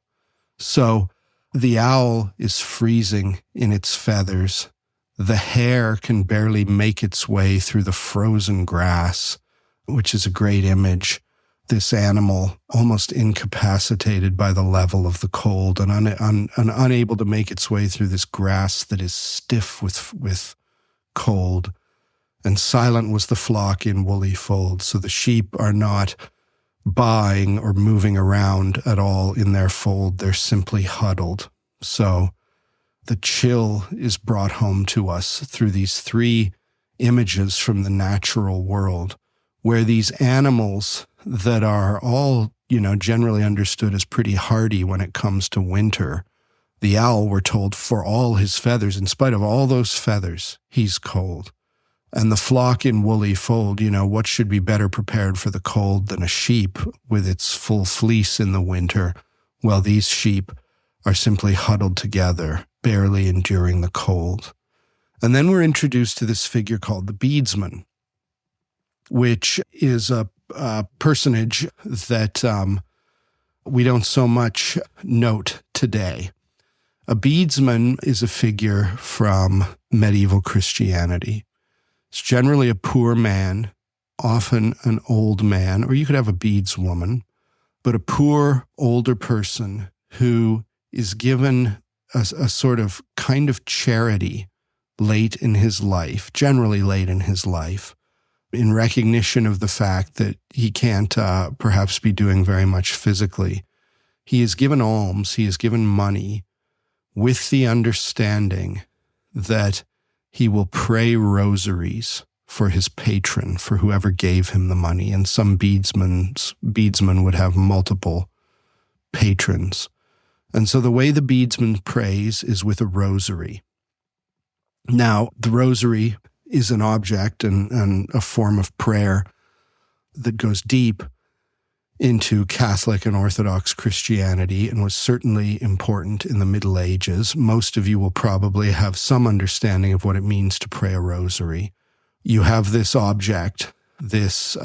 So the owl is freezing in its feathers. The hare can barely make its way through the frozen grass, which is a great image. This animal almost incapacitated by the level of the cold and unable to make its way through this grass that is stiff with cold. And silent was the flock in woolly fold. So the sheep are not baaing or moving around at all in their fold. They're simply huddled. So the chill is brought home to us through these three images from the natural world, where these animals that are all, generally understood as pretty hardy when it comes to winter. The owl, we're told, for all his feathers, in spite of all those feathers, he's cold. And the flock in woolly fold, what should be better prepared for the cold than a sheep with its full fleece in the winter? Well, these sheep are simply huddled together, barely enduring the cold. And then we're introduced to this figure called the beadsman, which is a personage that we don't so much note today. A beadsman is a figure from medieval Christianity. It's generally a poor man, often an old man, or you could have a beadswoman, but a poor, older person who is given a sort of kind of charity late in his life, generally late in his life, in recognition of the fact that he can't perhaps be doing very much physically. He is given alms, he is given money with the understanding that he will pray rosaries for his patron, for whoever gave him the money. And some beadsmen would have multiple patrons. And so the way the beadsman prays is with a rosary. Now, the rosary is an object and a form of prayer that goes deep into Catholic and Orthodox Christianity and was certainly important in the Middle Ages. Most of you will probably have some understanding of what it means to pray a rosary. You have this object, this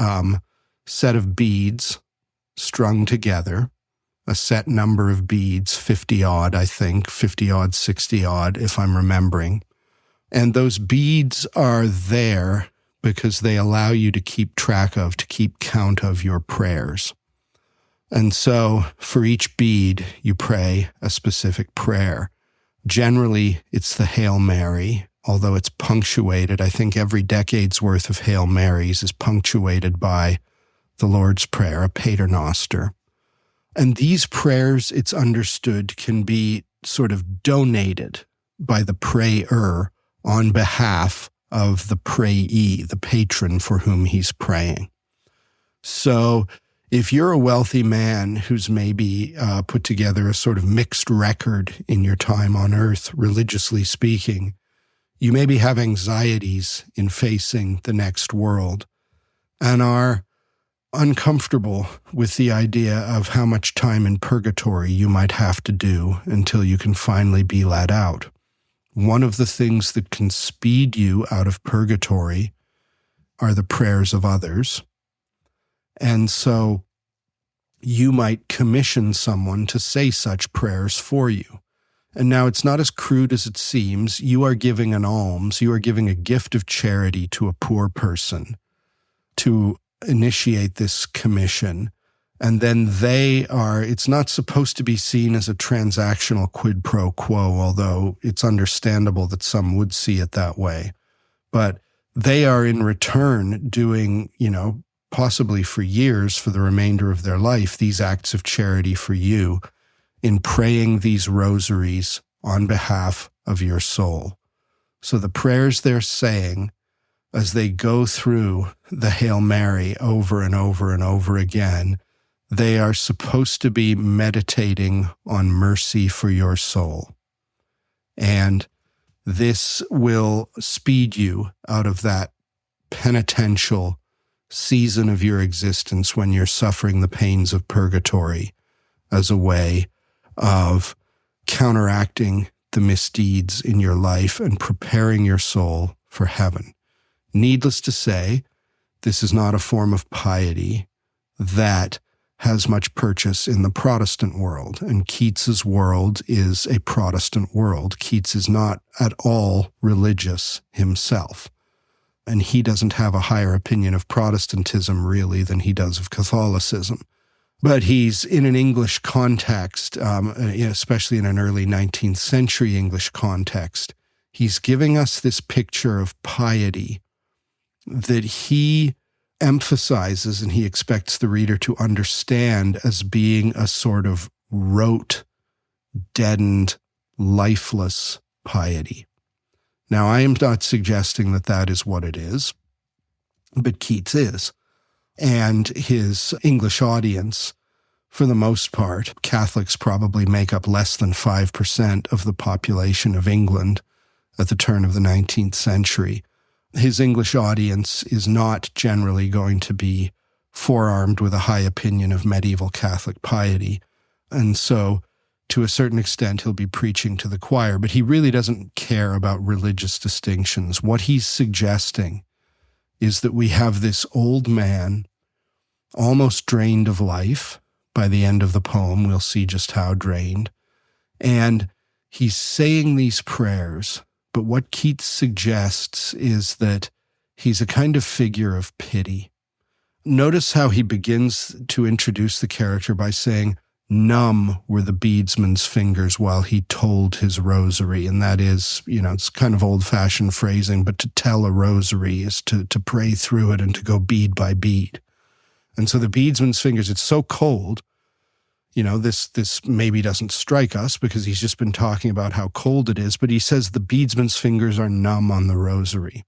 set of beads strung together, a set number of beads, 50 odd, I think, 50 odd, 60 odd, if I'm remembering. And those beads are there because they allow you to keep track of, to keep count of your prayers. And so for each bead, you pray a specific prayer. Generally, it's the Hail Mary, although it's punctuated. I think every decade's worth of Hail Marys is punctuated by the Lord's Prayer, a paternoster. And these prayers, it's understood, can be sort of donated by the prayer on behalf of the prayee, the patron for whom he's praying. So if you're a wealthy man who's maybe put together a sort of mixed record in your time on earth, religiously speaking, you maybe have anxieties in facing the next world and are uncomfortable with the idea of how much time in purgatory you might have to do until you can finally be let out. One of the things that can speed you out of purgatory are the prayers of others. And so you might commission someone to say such prayers for you. And now it's not as crude as it seems. You are giving an alms. You are giving a gift of charity to a poor person to initiate this commission. And then it's not supposed to be seen as a transactional quid pro quo, although it's understandable that some would see it that way. But they are in return doing, possibly for years, for the remainder of their life, these acts of charity for you in praying these rosaries on behalf of your soul. So the prayers they're saying as they go through the Hail Mary over and over and over again, they are supposed to be meditating on mercy for your soul. And this will speed you out of that penitential season of your existence when you're suffering the pains of purgatory as a way of counteracting the misdeeds in your life and preparing your soul for heaven. Needless to say, this is not a form of piety that has much purchase in the Protestant world, and Keats's world is a Protestant world. Keats is not at all religious himself, and he doesn't have a higher opinion of Protestantism really than he does of Catholicism. But he's in an English context, especially in an early 19th century English context. He's giving us this picture of piety that he emphasizes and he expects the reader to understand as being a sort of rote, deadened, lifeless piety. Now, I am not suggesting that that is what it is, but Keats is. And his English audience, for the most part, Catholics probably make up less than 5% of the population of England at the turn of the 19th century. His English audience is not generally going to be forearmed with a high opinion of medieval Catholic piety. And so, to a certain extent, he'll be preaching to the choir, but he really doesn't care about religious distinctions. What he's suggesting is that we have this old man, almost drained of life. By the end of the poem, we'll see just how drained. And he's saying these prayers, but what Keats suggests is that he's a kind of figure of pity. Notice how he begins to introduce the character by saying, "Numb were the beadsman's fingers while he told his rosary." And that is, it's kind of old-fashioned phrasing, but to tell a rosary is to pray through it and to go bead by bead. And so the beadsman's fingers, it's so cold, this maybe doesn't strike us because he's just been talking about how cold it is, but he says the beadsman's fingers are numb on the rosary,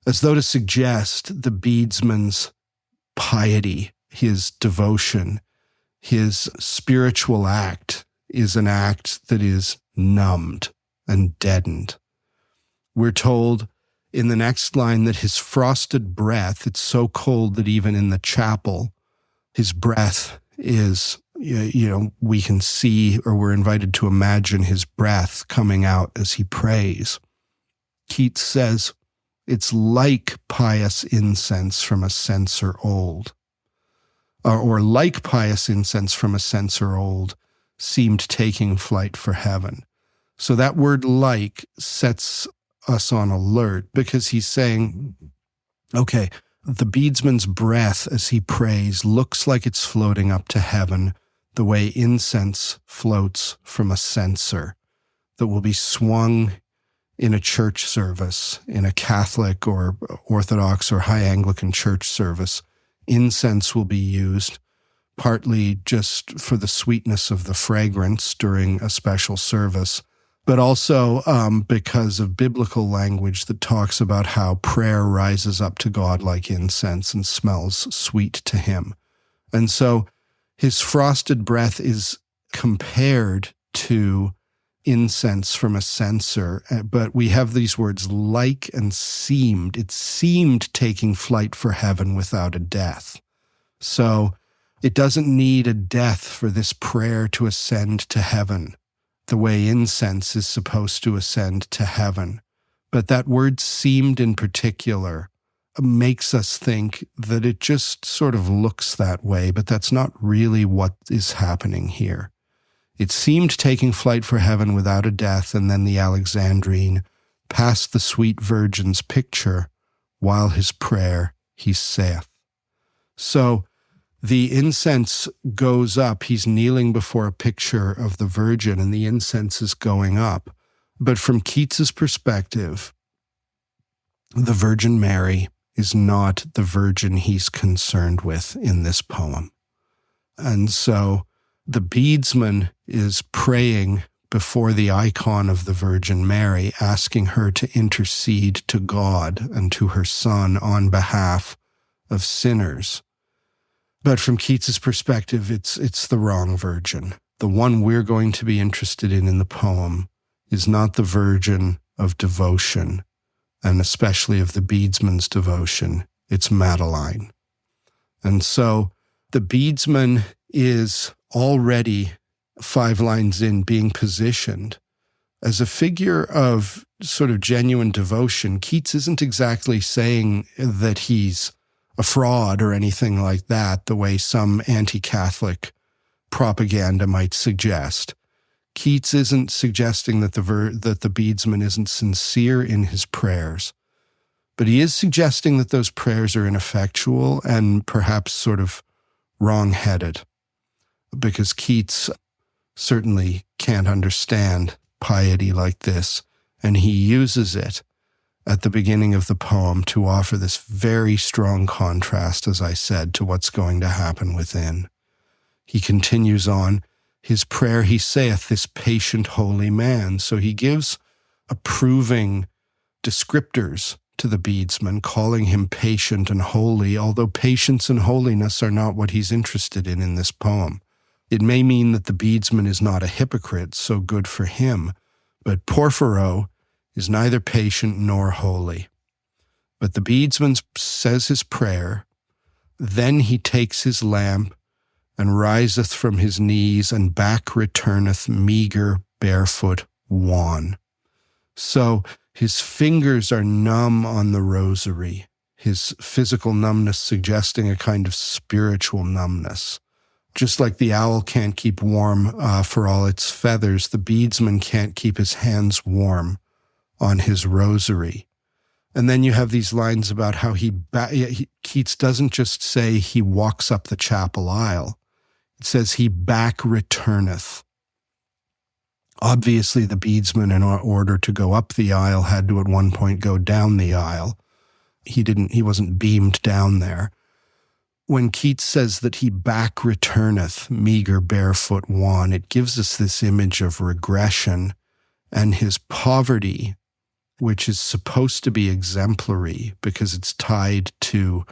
as though to suggest the beadsman's piety, his devotion, his spiritual act is an act that is numbed and deadened. We're told in the next line that his frosted breath, it's so cold that even in the chapel, his breath is, we can see, or we're invited to imagine his breath coming out as he prays. Keats says, it's like pious incense from a censer old. or like pious incense from a censer old, seemed taking flight for heaven. So that word like sets us on alert, because he's saying, okay, the beadsman's breath as he prays looks like it's floating up to heaven the way incense floats from a censer that will be swung in a church service, in a Catholic or Orthodox or High Anglican church service. Incense will be used partly just for the sweetness of the fragrance during a special service, but also because of biblical language that talks about how prayer rises up to God like incense and smells sweet to him. And so his frosted breath is compared to incense from a censer, but we have these words like and seemed. It seemed taking flight for heaven without a death. So it doesn't need a death for this prayer to ascend to heaven the way incense is supposed to ascend to heaven. But that word seemed in particular makes us think that it just sort of looks that way, but that's not really what is happening here. It seemed taking flight for heaven without a death, and then the Alexandrine passed the sweet Virgin's picture, while his prayer he saith. So the incense goes up. He's kneeling before a picture of the Virgin, and the incense is going up. But from Keats's perspective, the Virgin Mary is not the Virgin he's concerned with in this poem. And so the beadsman is praying before the icon of the Virgin Mary, asking her to intercede to God and to her Son on behalf of sinners. But from Keats's perspective, it's the wrong Virgin. The one we're going to be interested in the poem is not the Virgin of devotion, and especially of the beadsman's devotion. It's Madeline. And so the beadsman is already 5 lines in being positioned as a figure of sort of genuine devotion. Keats isn't exactly saying that he's a fraud or anything like that, the way some anti-Catholic propaganda might suggest. Keats isn't suggesting that the beadsman isn't sincere in his prayers, but he is suggesting that those prayers are ineffectual and perhaps sort of wrong-headed, because Keats certainly can't understand piety like this, and he uses it at the beginning of the poem to offer this very strong contrast, as I said, to what's going to happen within. He continues on, his prayer he saith, this patient holy man. So he gives approving descriptors to the beadsman, calling him patient and holy, although patience and holiness are not what he's interested in this poem. It may mean that the beadsman is not a hypocrite, so good for him, but Porphyro is neither patient nor holy. But the beadsman says his prayer, then he takes his lamp and riseth from his knees, and back returneth meager, barefoot, wan. So his fingers are numb on the rosary, his physical numbness suggesting a kind of spiritual numbness. Just like the owl can't keep warm for all its feathers, the beadsman can't keep his hands warm on his rosary. And then you have these lines about how Keats doesn't just say he walks up the chapel aisle. It says he back returneth. Obviously, the beadsman, in order to go up the aisle, had to at one point go down the aisle. He wasn't beamed down there. When Keats says that he back returneth, meager, barefoot, wan, it gives us this image of regression, and his poverty, which is supposed to be exemplary because it's tied to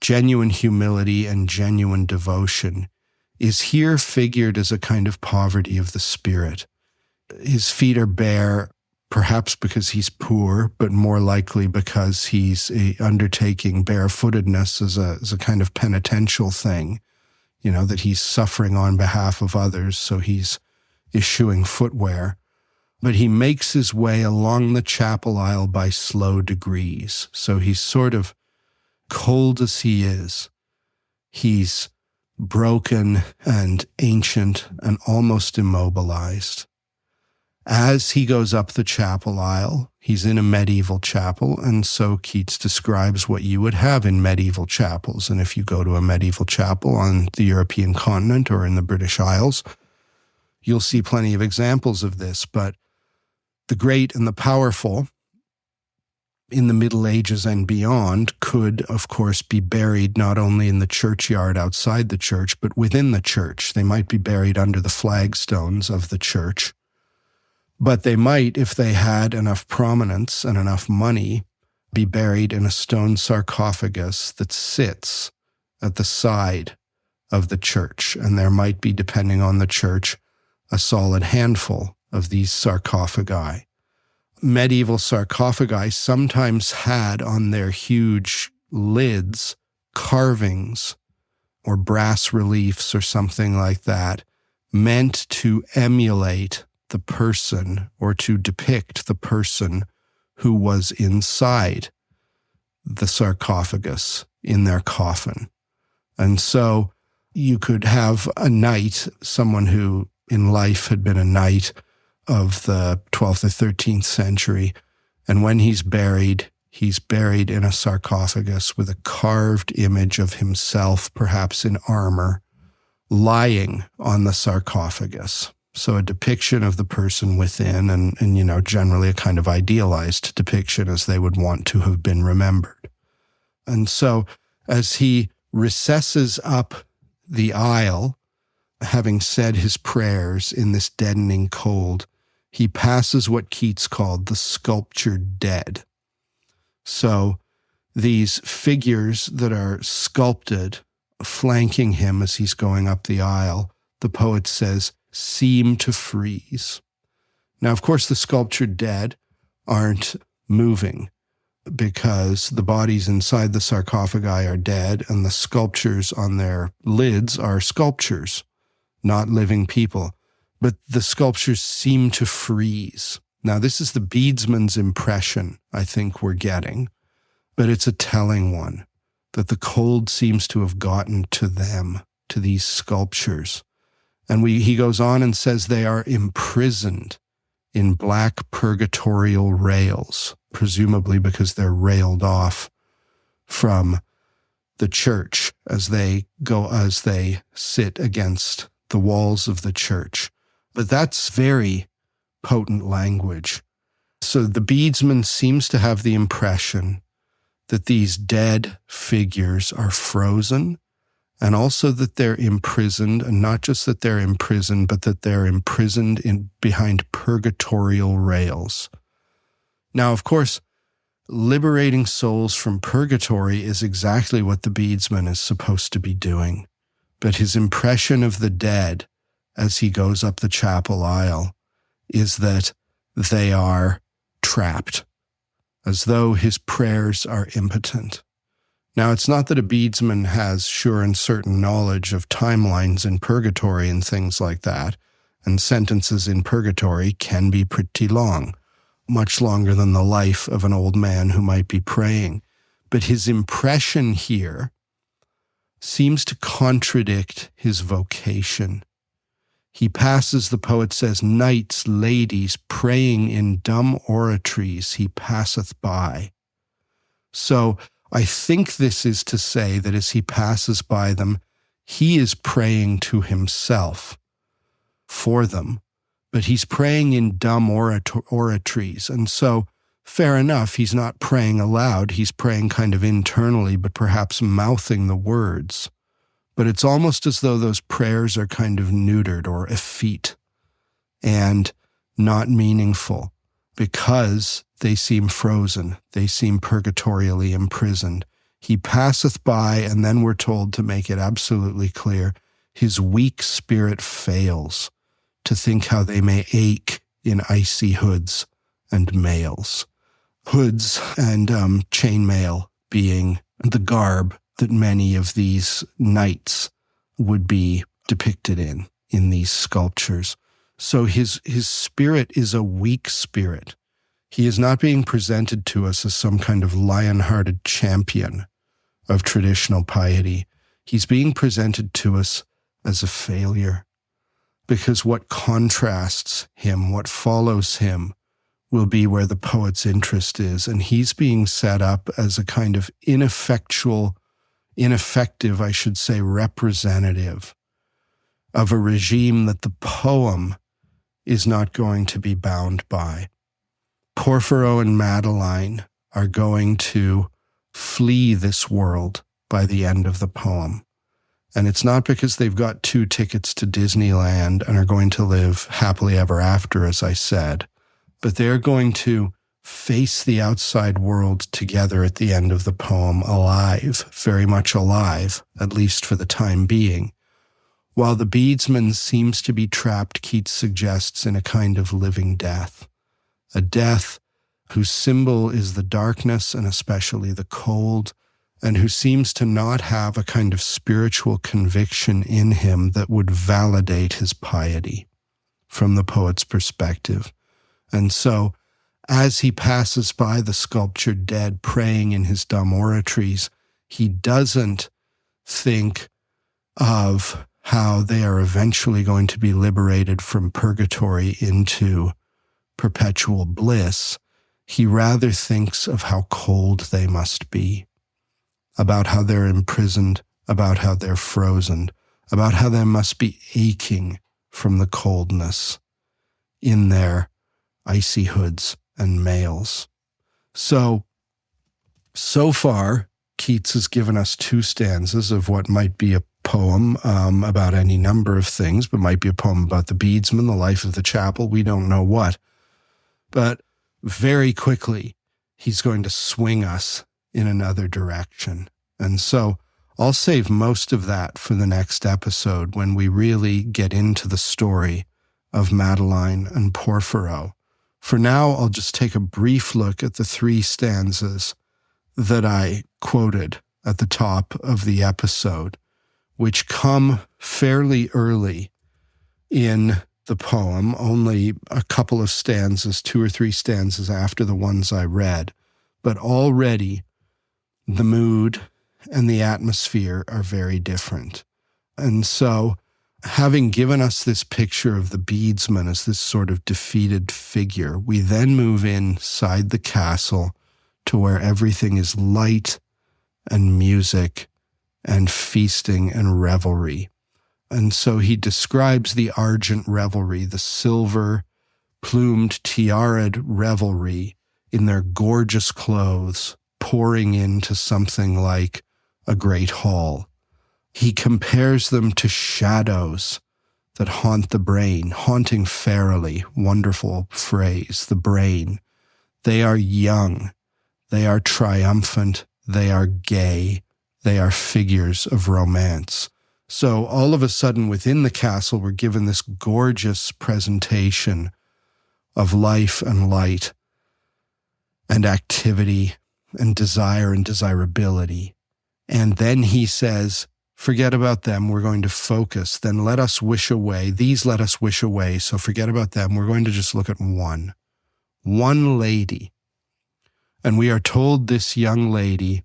genuine humility and genuine devotion, is here figured as a kind of poverty of the spirit. His feet are bare, perhaps because he's poor, but more likely because he's undertaking barefootedness as a kind of penitential thing, that he's suffering on behalf of others, so he's issuing footwear. But he makes his way along the chapel aisle by slow degrees. So he's sort of cold as he is. He's broken and ancient and almost immobilized. As he goes up the chapel aisle, he's in a medieval chapel, and so Keats describes what you would have in medieval chapels. And if you go to a medieval chapel on the European continent or in the British Isles, you'll see plenty of examples of this. But the great and the powerful in the Middle Ages and beyond could, of course, be buried not only in the churchyard outside the church, but within the church. They might be buried under the flagstones of the church. But they might, if they had enough prominence and enough money, be buried in a stone sarcophagus that sits at the side of the church. And there might be, depending on the church, a solid handful of these sarcophagi. Medieval sarcophagi sometimes had on their huge lids carvings or brass reliefs or something like that, meant to emulate the person or to depict the person who was inside the sarcophagus in their coffin. And so you could have a knight, someone who in life had been a knight of the 12th or 13th century, and when he's buried in a sarcophagus with a carved image of himself, perhaps in armor, lying on the sarcophagus. So a depiction of the person within and generally a kind of idealized depiction as they would want to have been remembered. And so as he recesses up the aisle, having said his prayers in this deadening cold, he passes what Keats called the sculptured dead. So these figures that are sculpted flanking him as he's going up the aisle, the poet says, seem to freeze. Now, of course, the sculptured dead aren't moving because the bodies inside the sarcophagi are dead and the sculptures on their lids are sculptures, not living people. But the sculptures seem to freeze. Now, this is the beadsman's impression I think we're getting, but it's a telling one, that the cold seems to have gotten to them, to these sculptures. And he goes on and says they are imprisoned in black purgatorial rails, presumably because they're railed off from the church as they sit against the walls of the church. But that's very potent language. So the beadsman seems to have the impression that these dead figures are frozen, and also that they're imprisoned, and not just that they're imprisoned, but that they're imprisoned behind purgatorial rails. Now, of course, liberating souls from purgatory is exactly what the beadsman is supposed to be doing. But his impression of the dead as he goes up the chapel aisle is that they are trapped, as though his prayers are impotent. Now, it's not that a beadsman has sure and certain knowledge of timelines in purgatory and things like that, and sentences in purgatory can be pretty long, much longer than the life of an old man who might be praying. But his impression here seems to contradict his vocation. He passes, the poet says, knights, ladies, praying in dumb oratories, he passeth by. So I think this is to say that as he passes by them, he is praying to himself for them, but he's praying in dumb oratories. And so, fair enough, he's not praying aloud, he's praying kind of internally, but perhaps mouthing the words. But it's almost as though those prayers are kind of neutered or effete and not meaningful because they seem frozen, they seem purgatorially imprisoned. He passeth by, and then we're told, to make it absolutely clear, his weak spirit fails to think how they may ache in icy hoods and mails. Hoods and chainmail being the garb that many of these knights would be depicted in these sculptures. So his spirit is a weak spirit. He is not being presented to us as some kind of lion-hearted champion of traditional piety. he's being presented to us as a failure, because what contrasts him, what follows him, will be where the poet's interest is. And he's being set up as a kind of ineffective, I should say, representative of a regime that the poem is not going to be bound by. Porphyro and Madeline are going to flee this world by the end of the poem. And it's not because they've got 2 tickets to Disneyland and are going to live happily ever after, as I said, but they're going to face the outside world together at the end of the poem, alive, very much alive, at least for the time being. While the beadsman seems to be trapped, Keats suggests, in a kind of living death, a death whose symbol is the darkness and especially the cold, and who seems to not have a kind of spiritual conviction in him that would validate his piety from the poet's perspective. And so, as he passes by the sculptured dead praying in his dumb oratories, he doesn't think of how they are eventually going to be liberated from purgatory into perpetual bliss. He rather thinks of how cold they must be, about how they're imprisoned, about how they're frozen, about how they must be aching from the coldness in their icy hoods and mails. So far, Keats has given us 2 stanzas of what might be a poem about any number of things, but might be a poem about the beadsman, the life of the chapel, we don't know what. But very quickly, he's going to swing us in another direction. And so I'll save most of that for the next episode when we really get into the story of Madeline and Porphyro. For now, I'll just take a brief look at the 3 stanzas that I quoted at the top of the episode, which come fairly early in the poem, only a couple of stanzas, 2 or 3 stanzas after the ones I read. But already the mood and the atmosphere are very different. And so, having given us this picture of the beadsman as this sort of defeated figure, we then move inside the castle to where everything is light and music and feasting and revelry. And so he describes the argent revelry, the silver-plumed, tiara'd revelry in their gorgeous clothes, pouring into something like a great hall. He compares them to shadows that haunt the brain, haunting fairly, wonderful phrase, the brain. They are young, they are triumphant, they are gay, they are figures of romance. So all of a sudden within the castle, we're given this gorgeous presentation of life and light and activity and desire and desirability. And then he says, forget about them, we're going to focus. Then let us wish away. These let us wish away. So forget about them. We're going to just look at one lady. And we are told this young lady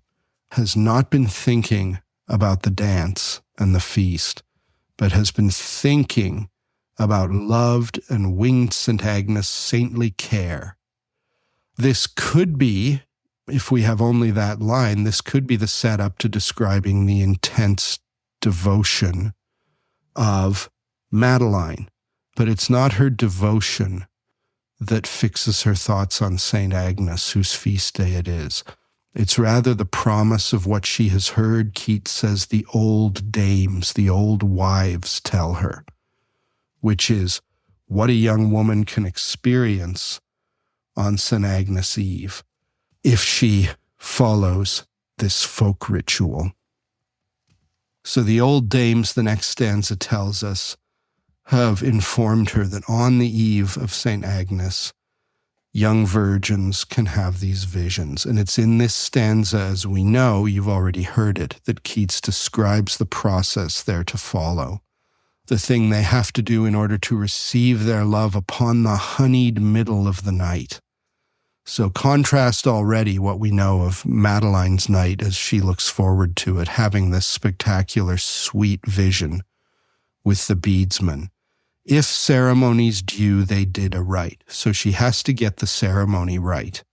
has not been thinking about the dance and the feast, but has been thinking about loved and winged St. Agnes' saintly care. This could be, if we have only that line, this could be the setup to describing the intense devotion of Madeline. But it's not her devotion that fixes her thoughts on St. Agnes, whose feast day it is. It's rather the promise of what she has heard, Keats says, the old dames, the old wives tell her, which is what a young woman can experience on St. Agnes Eve if she follows this folk ritual. So the old dames, the next stanza tells us, have informed her that on the eve of St. Agnes, young virgins can have these visions. And it's in this stanza, as we know, you've already heard it, that Keats describes the process there to follow. The thing they have to do in order to receive their love upon the honeyed middle of the night. So contrast already what we know of Madeline's night as she looks forward to it, having this spectacular, sweet vision with the beadsman. If ceremony's due, they did aright. So she has to get the ceremony right.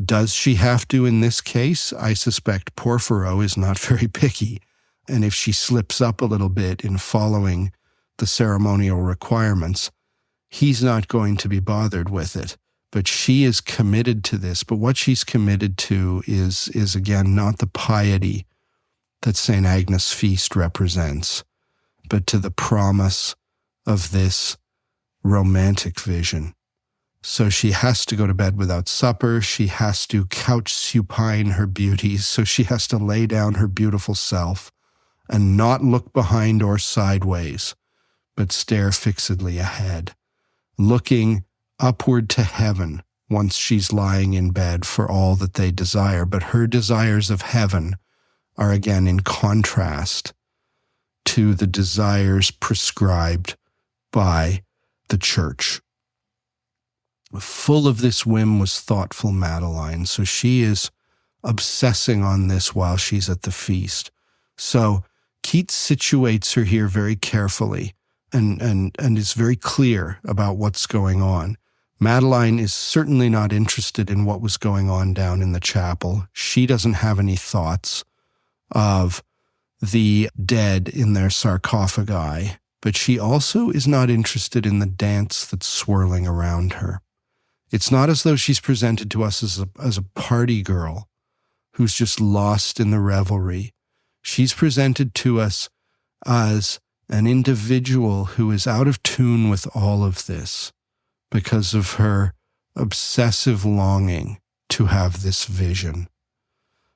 Does she have to in this case? I suspect Porphyro is not very picky. And if she slips up a little bit in following the ceremonial requirements, he's not going to be bothered with it. But she is committed to this. But what she's committed to is again, not the piety that St. Agnes' feast represents, but to the promise of this romantic vision. So she has to go to bed without supper. She has to couch supine her beauties. So she has to lay down her beautiful self and not look behind or sideways, but stare fixedly ahead, looking upward to heaven once she's lying in bed for all that they desire. But her desires of heaven are again in contrast to the desires prescribed by the church. Full of this whim was thoughtful Madeline, so she is obsessing on this while she's at the feast. So Keats situates her here very carefully and is very clear about what's going on. Madeline is certainly not interested in what was going on down in the chapel. She doesn't have any thoughts of the dead in their sarcophagi, but she also is not interested in the dance that's swirling around her. It's not as though she's presented to us as a party girl who's just lost in the revelry. She's presented to us as an individual who is out of tune with all of this because of her obsessive longing to have this vision.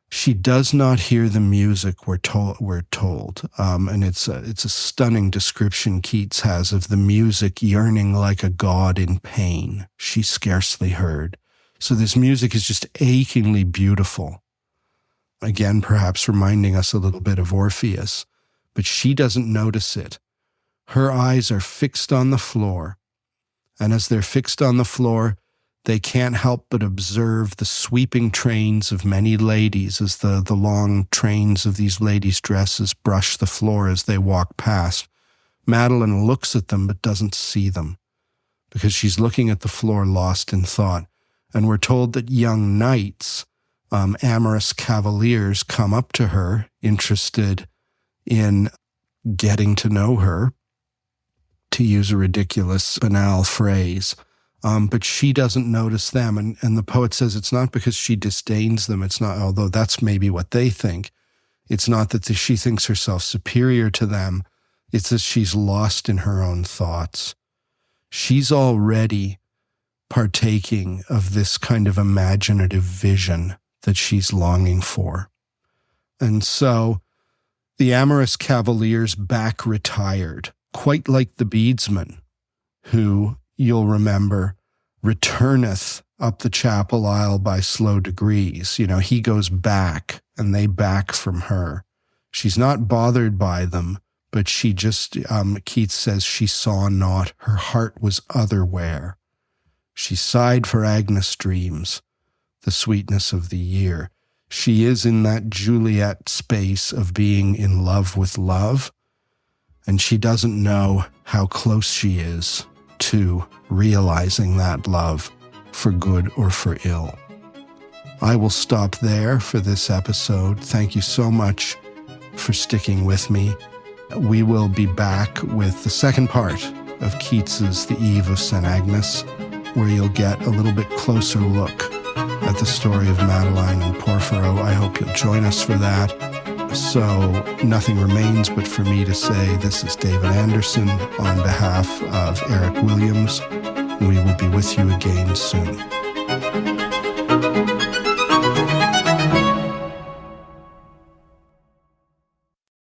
She does not hear the music, we're told. And it's a stunning description Keats has of the music yearning like a god in pain. She scarcely heard. So this music is just achingly beautiful. Again, perhaps reminding us a little bit of Orpheus, but she doesn't notice it. Her eyes are fixed on the floor, and as they're fixed on the floor, they can't help but observe the sweeping trains of many ladies as the long trains of these ladies' dresses brush the floor as they walk past. Madeline looks at them but doesn't see them because she's looking at the floor lost in thought. And we're told that young knights, amorous cavaliers, come up to her interested in getting to know her, to use a ridiculous, banal phrase. But she doesn't notice them. And the poet says it's not because she disdains them. It's not, although that's maybe what they think. It's not that she thinks herself superior to them. It's that she's lost in her own thoughts. She's already partaking of this kind of imaginative vision that she's longing for. And so the amorous cavalier's back retired, quite like the beadsman, who, you'll remember, returneth up the chapel aisle by slow degrees. You know, he goes back and they back from her. She's not bothered by them, but she just, Keats says, she saw not, her heart was otherwhere. She sighed for Agnes' dreams, the sweetness of the year. She is in that Juliet space of being in love with love, and she doesn't know how close she is to realizing that love for good or for ill. I will stop there for this episode. Thank you so much for sticking with me. We will be back with the second part of Keats's The Eve of St. Agnes, where you'll get a little bit closer look at the story of Madeline and Porphyro. I hope you'll join us for that. So nothing remains but for me to say this is David Anderson on behalf of Eric Williams. We will be with you again soon.